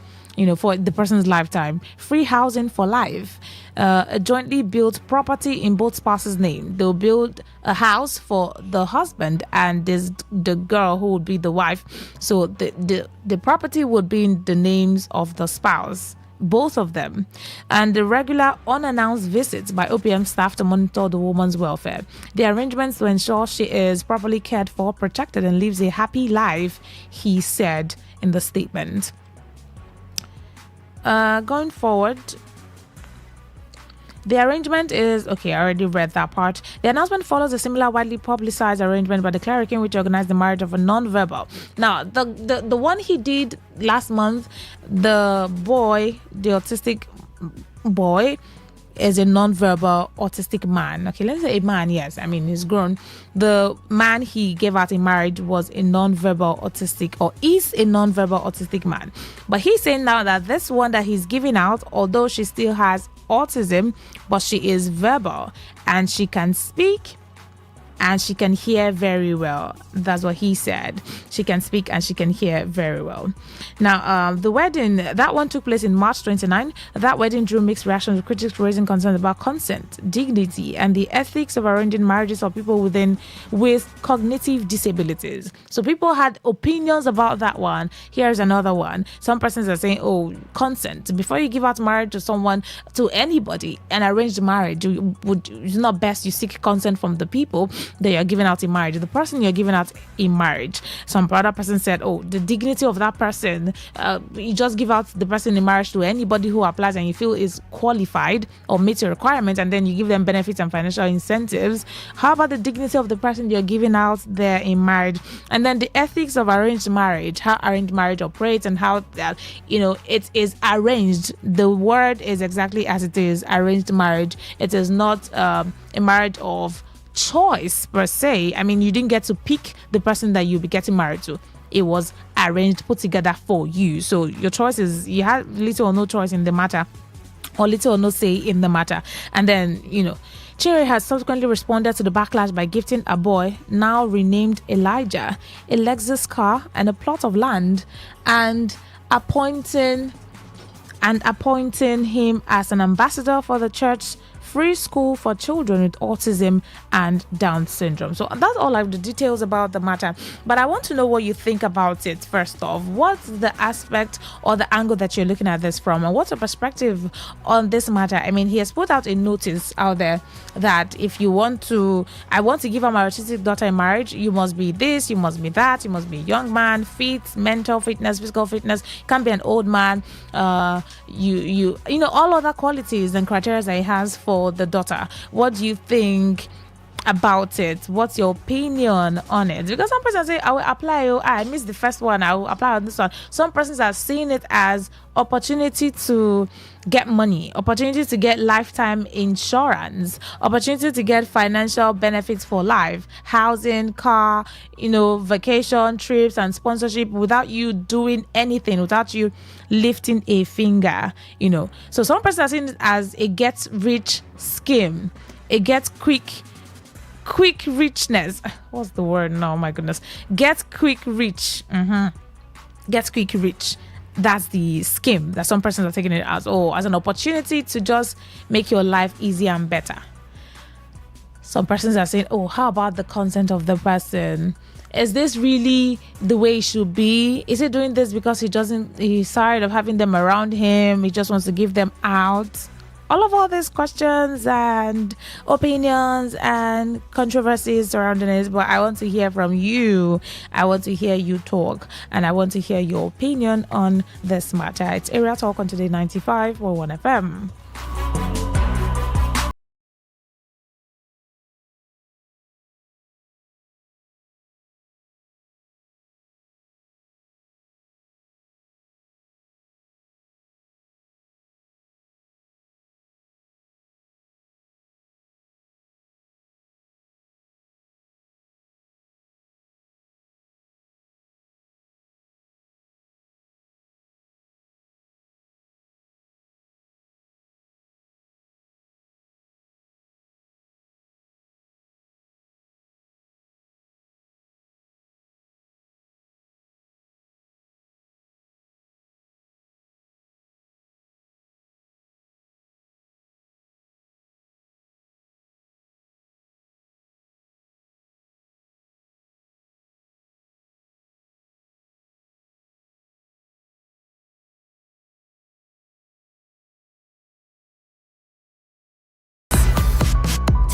for the person's lifetime, free housing for life, a jointly built property in both spouses' name. They'll build a house for the husband and the girl who would be the wife. So the property would be in the names of the spouse, both of them, and the regular unannounced visits by OPM staff to monitor the woman's welfare. The arrangements to ensure she is properly cared for, protected, and lives a happy life, he said in the statement. Going forward, the arrangement is okay. I already read that part. The announcement follows a similar widely publicized arrangement by the cleric in which organized the marriage of a non-verbal. Now, the one he did last month, the autistic boy, is a non-verbal autistic man. Okay, let's say a man. Yes, I mean he's grown. The man he gave out in marriage was a non-verbal autistic, or is a non-verbal autistic man. But he's saying now that this one that he's giving out, although she still has autism, but she is verbal and she can speak and she can hear very well. That's what he said. She can speak and she can hear very well. Now, the wedding, that one took place in March 29. That wedding drew mixed reactions, with critics raising concerns about consent, dignity, and the ethics of arranging marriages for people with cognitive disabilities. So people had opinions about that one. Here's another one. Some persons are saying, oh, consent. Before you give out marriage to someone, to anybody, an arranged marriage, it's not best you seek consent from the people that you're giving out in marriage, the person you're giving out in marriage. Some other person said, oh, the dignity of that person, you just give out the person in marriage to anybody who applies and you feel is qualified or meets your requirements, and then you give them benefits and financial incentives. How about the dignity of the person you're giving out there in marriage? And then the ethics of arranged marriage, how arranged marriage operates, and how that, it is arranged. The word is exactly as it is, arranged marriage. It is not a marriage of choice per se. I mean, you didn't get to pick the person that you'll be getting married to. It was arranged, put together for you. So your choice is, you had little or no choice in the matter, or little or no say in the matter. And then, Chiri has subsequently responded to the backlash by gifting a boy, now renamed Elijah, a Lexus car and a plot of land, and appointing him as an ambassador for the church free school for children with autism and Down syndrome. So that's all the details about the matter. But I want to know what you think about it first off. What's the aspect or the angle that you're looking at this from? And what's your perspective on this matter? I mean, he has put out a notice out there that if you want to, I want to give my autistic daughter in marriage, you must be this, you must be that, you must be a young man, fit, mental fitness, physical fitness, can't be an old man, all other qualities and criteria that he has for the daughter. What do you think about it? What's your opinion on it? Because some persons say, I will apply, I missed the first one, I will apply on this one. Some persons are seeing it as opportunity to get money, opportunity to get lifetime insurance, opportunity to get financial benefits for life, housing, car, vacation, trips, and sponsorship without you doing anything, without you lifting a finger, So some persons are seeing it as a get rich scheme, a get quick richness. What's the word? No, my goodness. Get quick rich. Get quick rich. That's the scheme that some persons are taking it as an opportunity to just make your life easier and better. Some persons are saying, how about the consent of the person? Is this really the way it should be? Is he doing this because he's tired of having them around him? He just wants to give them out? All these questions and opinions and controversies surrounding it, but I want to hear from you. I want to hear you talk, and I want to hear your opinion on this matter. It's Area Talk on Today 95.1 FM.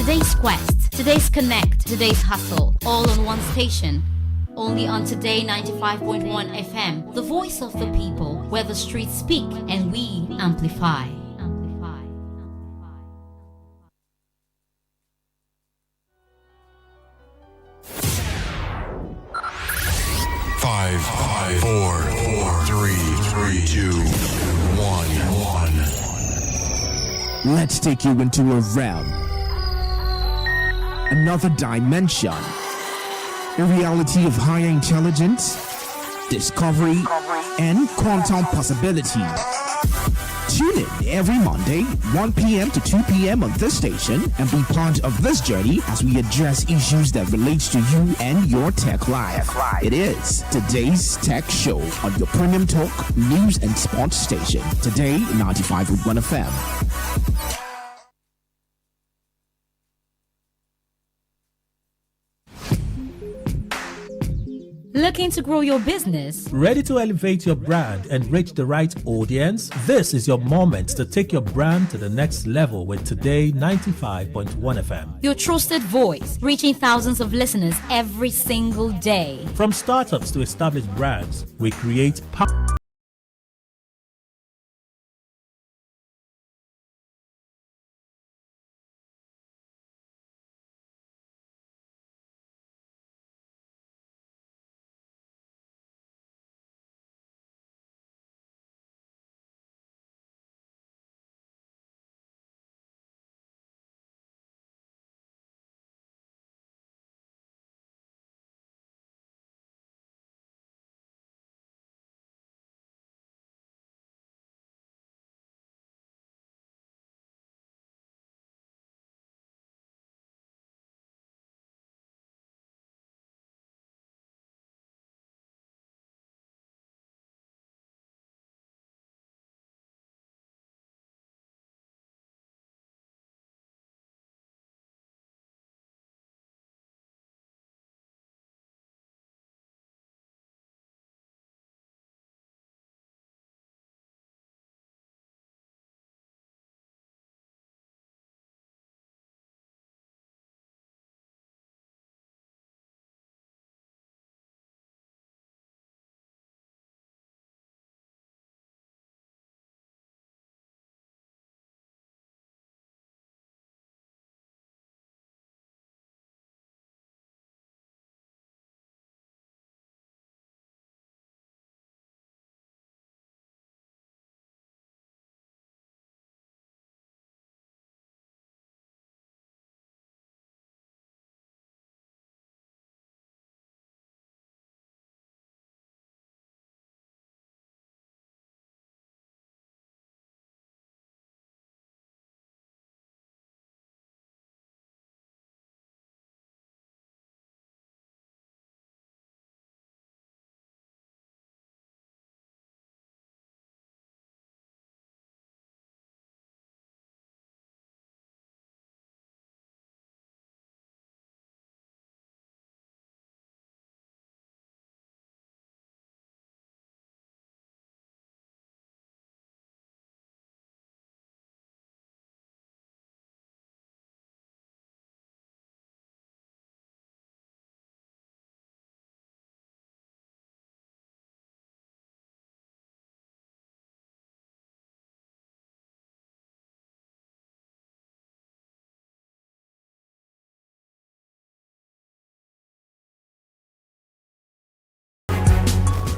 Today's quest, today's connect, today's hustle, all on one station. Only on Today 95.1 FM, the voice of the people, where the streets speak and we amplify. Five, four, three, two, one. Let's take you into a realm, another dimension, a reality of higher intelligence, discovery, and quantum possibility. Tune in every Monday, 1 p.m. to 2 p.m. on this station and be part of this journey as we address issues that relate to you and your tech life. It is Today's Tech Show on your premium talk, news and sports station. Today, 95.1 FM. Looking to grow your business? Ready to elevate your brand and reach the right audience? This is your moment to take your brand to the next level with Today 95.1 FM. Your trusted voice, reaching thousands of listeners every single day. From startups to established brands, we create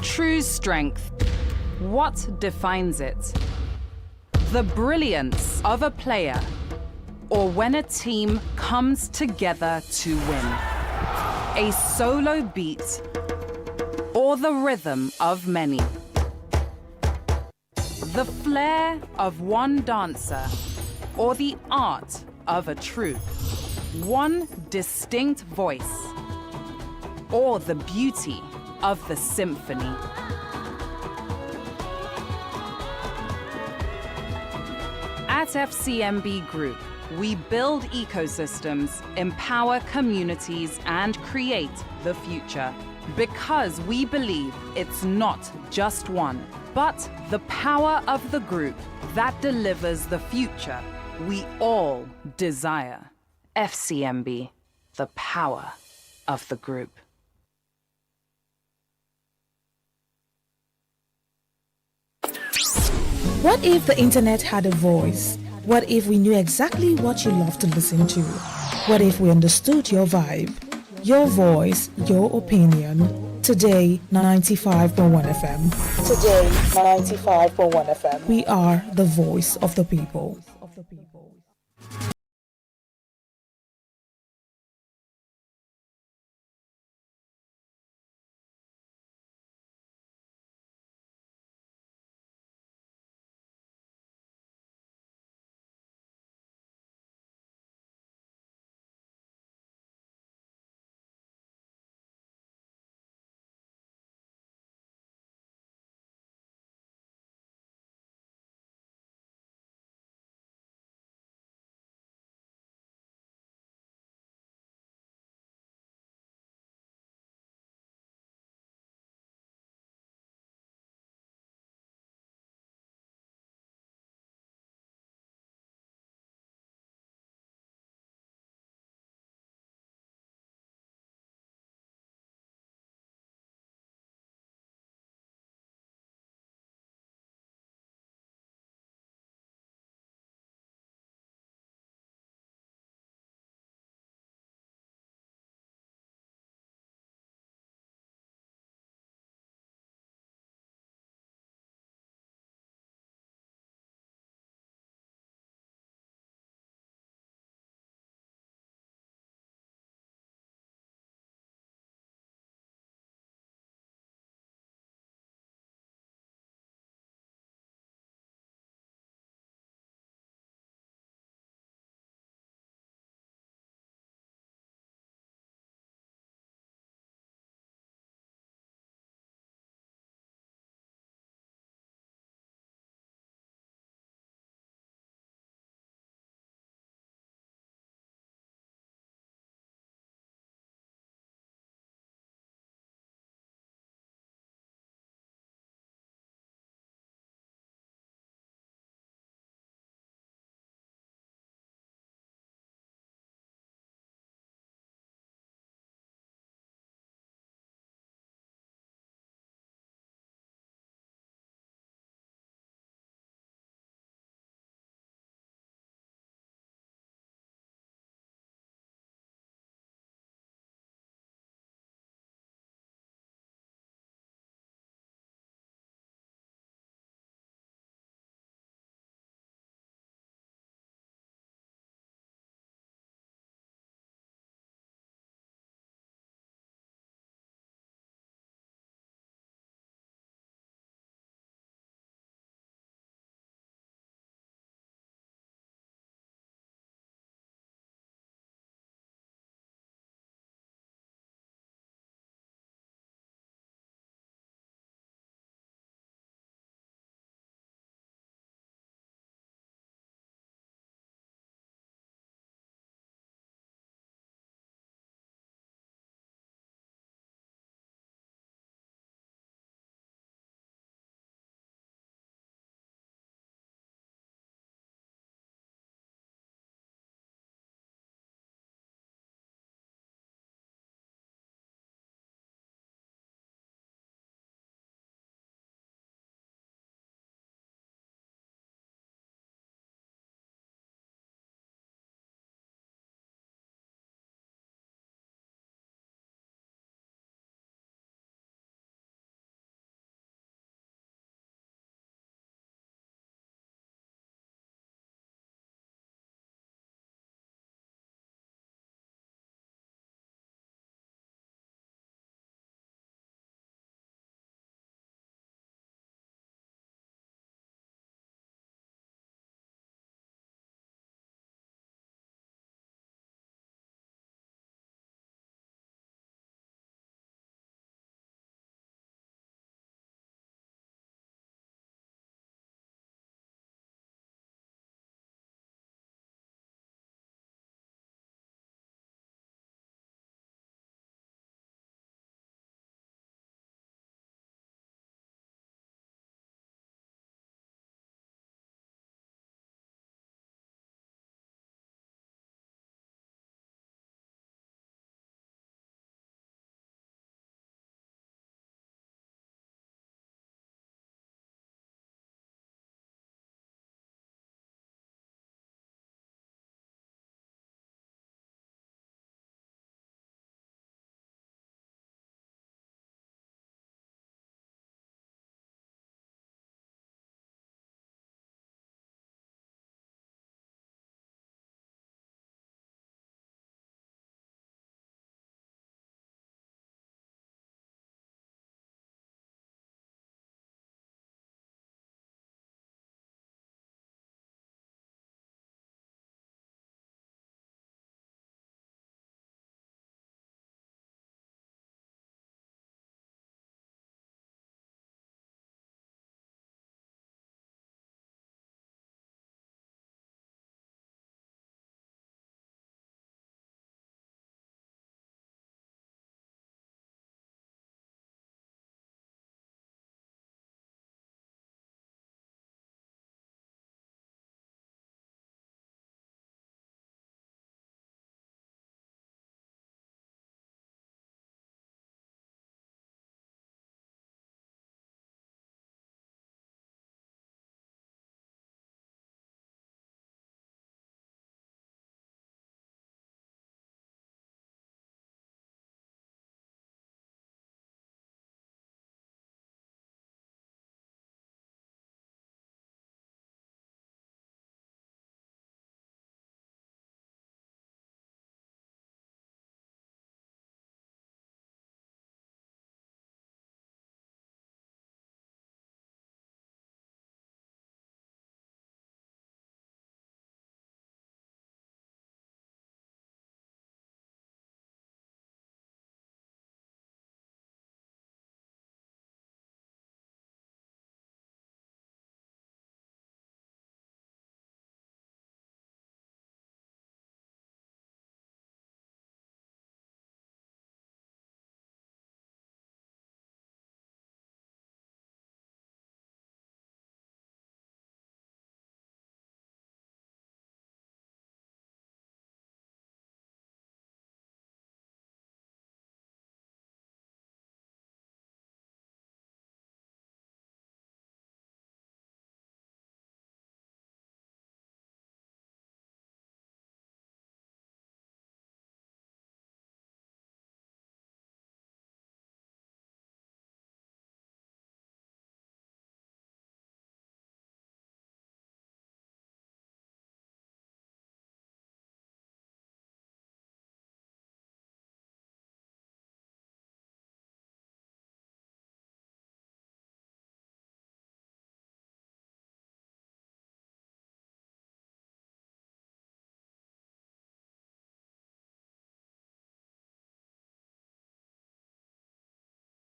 True strength. What defines it? The brilliance of a player, or when a team comes together to win. A solo beat, or the rhythm of many. The flair of one dancer, or the art of a troupe. One distinct voice, or the beauty of the symphony. At FCMB Group, we build ecosystems, empower communities, and create the future. Because we believe it's not just one, but the power of the group that delivers the future we all desire. FCMB, the power of the group. What if the internet had a voice? What if we knew exactly what you love to listen to? What if we understood your vibe, your voice, your opinion? Today, 95.1 FM. Today, 95.1 FM. We are the voice of the people.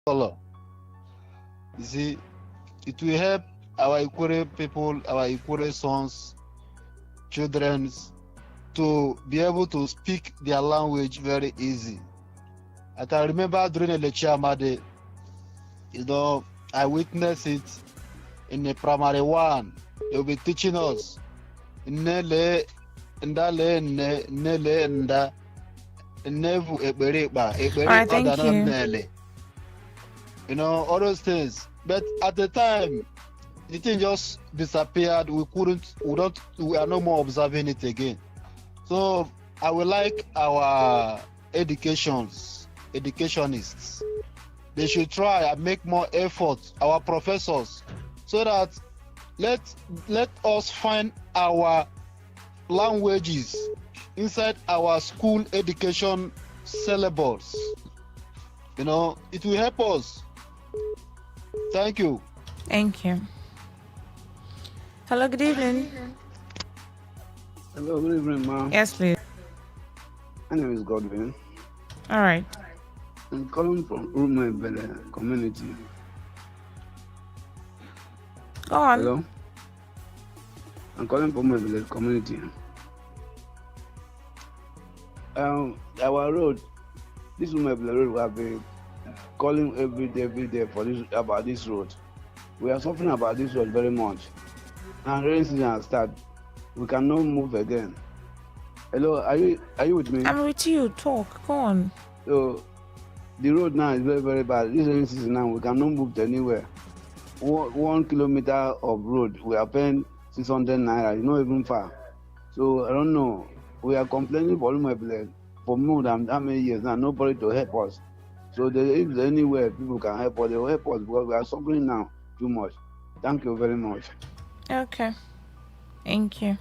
color. You see, it will help our Ikure people, our Ikure sons, children, to be able to speak their language very easy. I can remember during Elechi Amade, I witnessed it in the primary one. They will be teaching us Nele, Ndale, Nele, Nda, Nevu, All right, thank you. Nele. All those things. But at the time, the thing just disappeared. We are no more observing it again. So I would like our educationists, they should try and make more effort, our professors, so that let us find our languages inside our school education syllabus. It will help us. Thank you. Thank you. Hello, good evening. Hello, good evening, ma'am. Yes, please. My name is Godwin. All right. I'm calling from Urumebele community. Go on. Hello? I'm calling from Urumebele community. Our road, this Urumebele road, we have been calling every day about this road. We are suffering about this road very much. And rainy season has started. We cannot move again. Hello, are you with me? I'm with you. Talk. Go on. So the road now is very, very bad. This rainy season now, we cannot move to anywhere. 1 kilometer of road, we are paying 600 naira. It's not even far. So I don't know. We are complaining for more than how many years now. Nobody to help us. So if there's anywhere people can help us, they will help us because we are suffering now too much. Thank you very much. Okay. Thank you.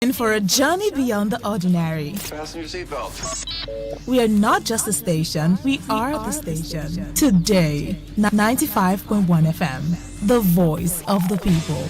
In for a journey beyond the ordinary. Fasten your seatbelts. We are not just a station, we are the station. Today, 95.1 FM, the voice of the people.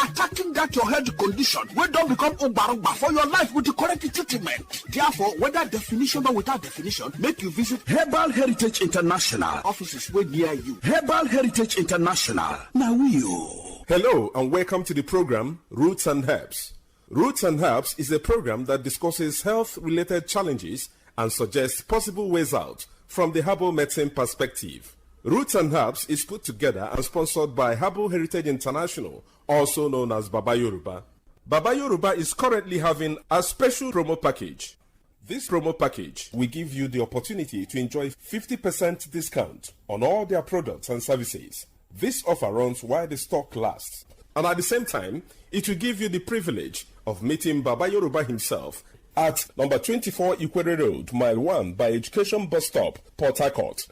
Attacking that your health condition, we don't become umbarumba for your life with the correct treatment. Therefore, whether definition or without definition, make you visit Herbal Heritage International offices way near you. Herbal Heritage International. Now you. Hello and welcome to the program Roots and Herbs. Roots and Herbs is a program that discusses health-related challenges and suggests possible ways out from the herbal medicine perspective. Roots and Herbs is put together and sponsored by Herbal Heritage International, also known as Baba Yoruba. Baba Yoruba is currently having a special promo package. This promo package will give you the opportunity to enjoy 50% discount on all their products and services. This offer runs while the stock lasts. And at the same time, it will give you the privilege of meeting Baba Yoruba himself at number 24 Ikwere Road, Mile 1 by Education Bus Stop, Port Harcourt.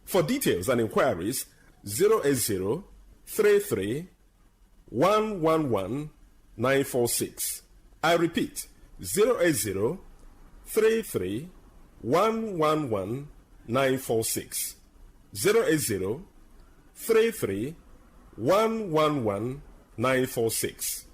For details and inquiries, 080 33 111 946. I repeat, 080 33 111 946. 080 33 111 946.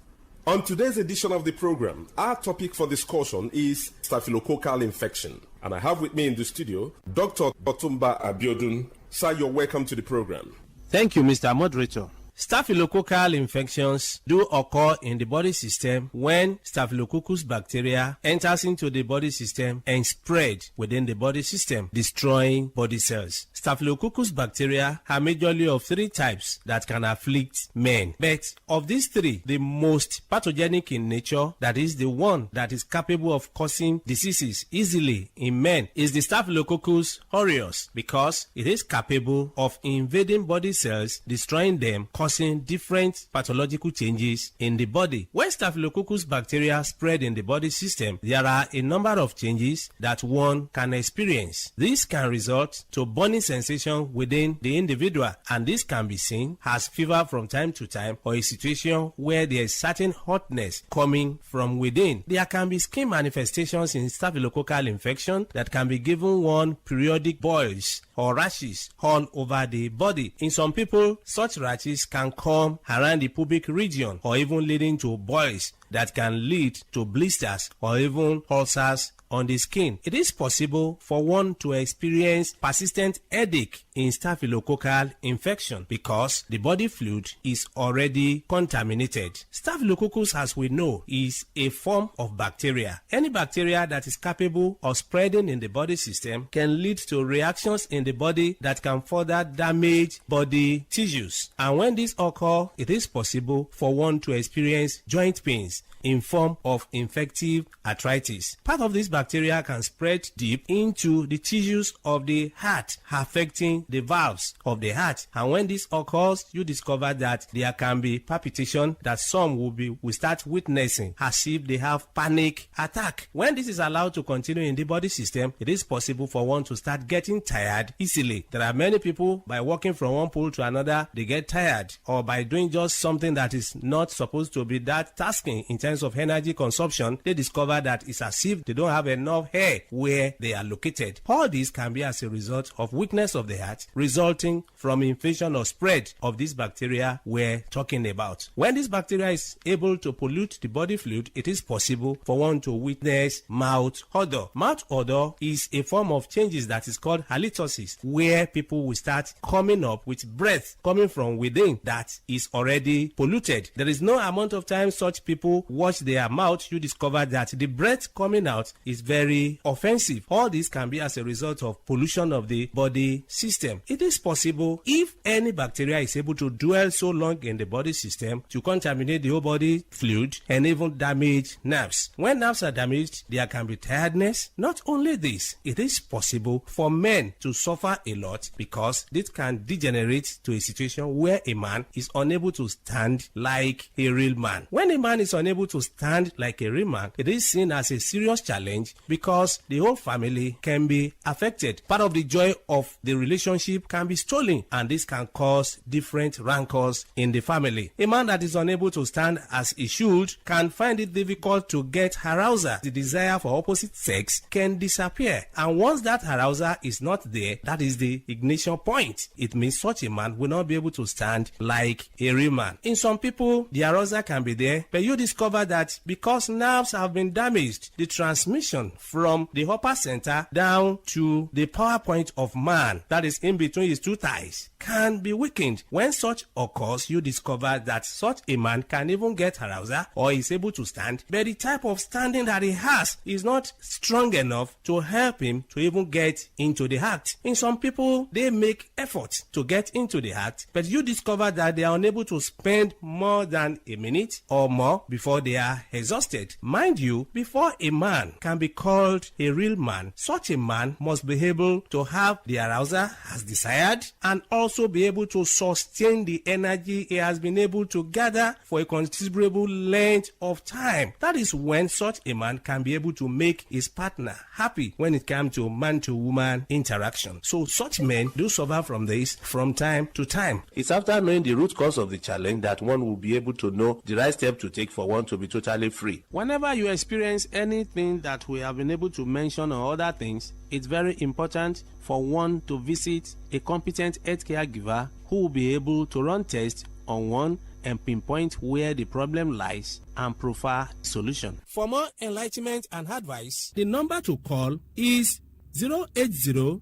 On today's edition of the program, our topic for discussion is staphylococcal infection. And I have with me in the studio Dr. Otumba Abiodun. Sir, you're welcome to the program. Thank you, Mr. Moderator. Staphylococcal infections do occur in the body system when Staphylococcus bacteria enters into the body system and spread within the body system, destroying body cells. Staphylococcus bacteria are majorly of three types that can afflict men. But of these three, the most pathogenic in nature, that is the one that is capable of causing diseases easily in men, is the Staphylococcus aureus, because it is capable of invading body cells, destroying them, causing different pathological changes in the body. When Staphylococcus bacteria spread in the body system, there are a number of changes that one can experience. This can result to burning sensation within the individual, and this can be seen as fever from time to time, or a situation where there is certain hotness coming from within. There can be skin manifestations in staphylococcal infection that can be given one periodic boils or rashes all over the body. In some people, such rashes can come around the pubic region, or even leading to boils that can lead to blisters or even ulcers on the skin. It is possible for one to experience persistent headache in staphylococcal infection because the body fluid is already contaminated. Staphylococcus, as we know, is a form of bacteria. Any bacteria that is capable of spreading in the body system can lead to reactions in the body that can further damage body tissues. And when this occurs, it is possible for one to experience joint pains in form of infective arthritis. Part of this bacteria can spread deep into the tissues of the heart, affecting the valves of the heart. And when this occurs, you discover that there can be palpitation that some will start witnessing as if they have panic attack. When this is allowed to continue in the body system, it is possible for one to start getting tired easily. There are many people, by walking from one pole to another, they get tired, or by doing just something that is not supposed to be that tasking in terms of energy consumption, they discover that it's as if they don't have enough hair where they are located. All this can be as a result of weakness of the heart resulting from infection or spread of this bacteria we're talking about. When this bacteria is able to pollute the body fluid, it is possible for one to witness mouth odor. Mouth odor is a form of changes that is called halitosis, where people will start coming up with breath coming from within that is already polluted. There is no amount of time such people wash their mouth, you discover that the breath coming out is very offensive. All this can be as a result of pollution of the body system. It is possible, if any bacteria is able to dwell so long in the body system, to contaminate the whole body fluid and even damage nerves. When nerves are damaged, there can be tiredness. Not only this, it is possible for men to suffer a lot because this can degenerate to a situation where a man is unable to stand like a real man. When a man is unable to stand like a real man, it is seen as a serious challenge because the whole family can be affected. Part of the joy of the relationship can be stolen, and this can cause different rancors in the family. A man that is unable to stand as he should can find it difficult to get arousal. The desire for opposite sex can disappear, and once that arousal is not there, that is the ignition point. It means such a man will not be able to stand like a real man. In some people, the arousal can be there, but you discover that because nerves have been damaged, the transmission from the upper center down to the power point of man, that is in between his two thighs, can be weakened. When such occurs, you discover that such a man can even get arousal or is able to stand, but the type of standing that he has is not strong enough to help him to even get into the act. In some people, they make effort to get into the act, but you discover that they are unable to spend more than a minute or more before they are exhausted. Mind you, before a man can be called a real man, such a man must be able to have the arousal as desired and also be able to sustain the energy he has been able to gather for a considerable length of time. That is when such a man can be able to make his partner happy when it comes to man-to-woman interaction. So such men do suffer from this from time to time. It's after knowing the root cause of the challenge that one will be able to know the right step to take for one to be totally free. Whenever you experience anything that we have been able to mention or other things, it's very important for one to visit a competent healthcare giver who will be able to run tests on one and pinpoint where the problem lies and provide solution. For more enlightenment and advice, the number to call is 080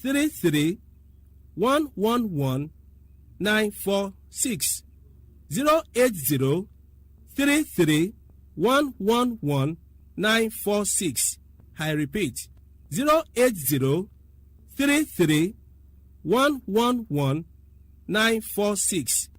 33 111 946. 080 33 111 946. I repeat, 080 33 111 946.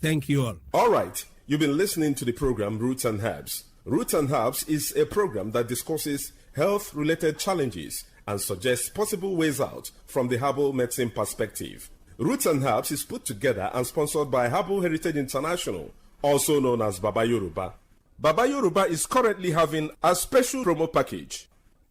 Thank you all. All right. You've been listening to the program Roots and Herbs. Roots and Herbs is a program that discusses health-related challenges and suggests possible ways out from the herbal medicine perspective. Roots and Herbs is put together and sponsored by Herbal Heritage International, also known as Baba Yoruba. Baba Yoruba is currently having a special promo package.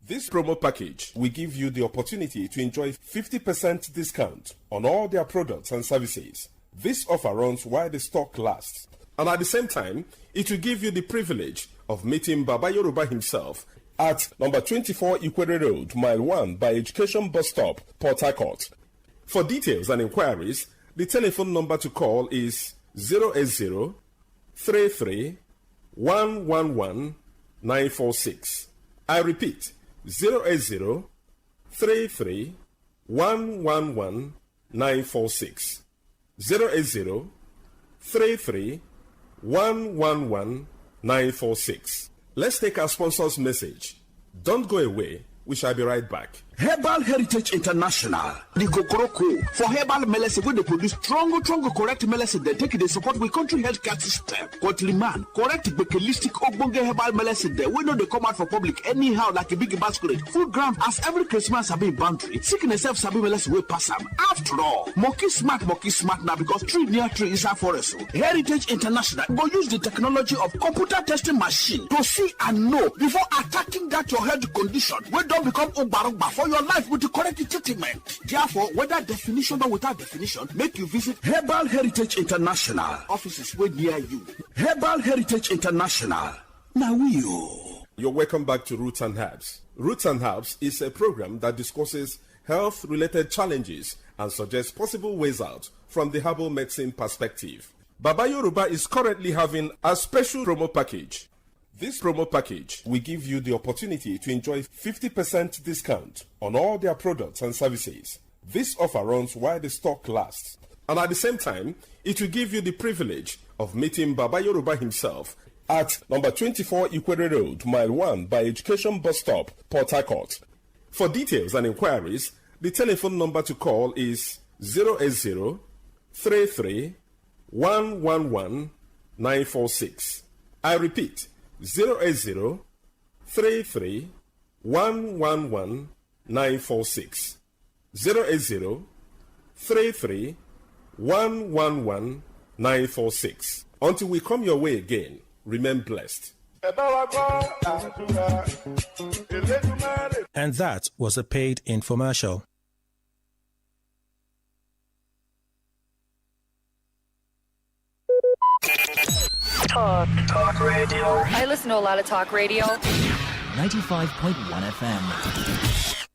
This promo package will give you the opportunity to enjoy 50% discount on all their products and services. This offer runs while the stock lasts, and at the same time, it will give you the privilege of meeting Baba Yoruba himself at number 24 Ikwere Road, Mile 1 by Education Bus Stop, Port Harcourt. For details and inquiries, the telephone number to call is 080 33 111 946. I repeat, 080 33 111 946. 080 33 111 946. Let's take our sponsor's message. Don't go away. We shall be right back. Herbal Heritage International, the Kokoroko for herbal medicine where they produce strong, correct medicine. They take it, they support with country healthcare system. Quatliman, correct bakelistic ogbonge herbal medicine. They we know they come out for public anyhow like a big basket. Full ground as every Christmas have been boundary. Sickness self sabi medicine will pass them. After all, monkey smart now because tree near tree is a forest. Heritage International go use the technology of computer testing machine to see and know before attacking that your health condition. We don't become Ubarugba for your life with the correct treatment. Therefore, whether definition or without definition, make you visit Herbal Heritage International offices way near you. Herbal Heritage International. Now You're welcome back to Roots and Herbs. Roots and Herbs is a program that discusses health-related challenges and suggests possible ways out from the herbal medicine perspective. Baba Yoruba is currently having a special promo package. This promo package will give you the opportunity to enjoy 50% discount on all their products and services. This offer runs while the stock lasts. And at the same time, it will give you the privilege of meeting Baba Yoruba himself at number 24 Ikwere Road, Mile 1 by Education Bus Stop, Port Harcourt. For details and inquiries, the telephone number to call is 080 33 111 946. I repeat, 080 33 111 946. 080 33 111 946. Until we come your way again, remain blessed. And that was a paid infomercial. Talk radio. I listen to a lot of talk radio. 95.1 FM.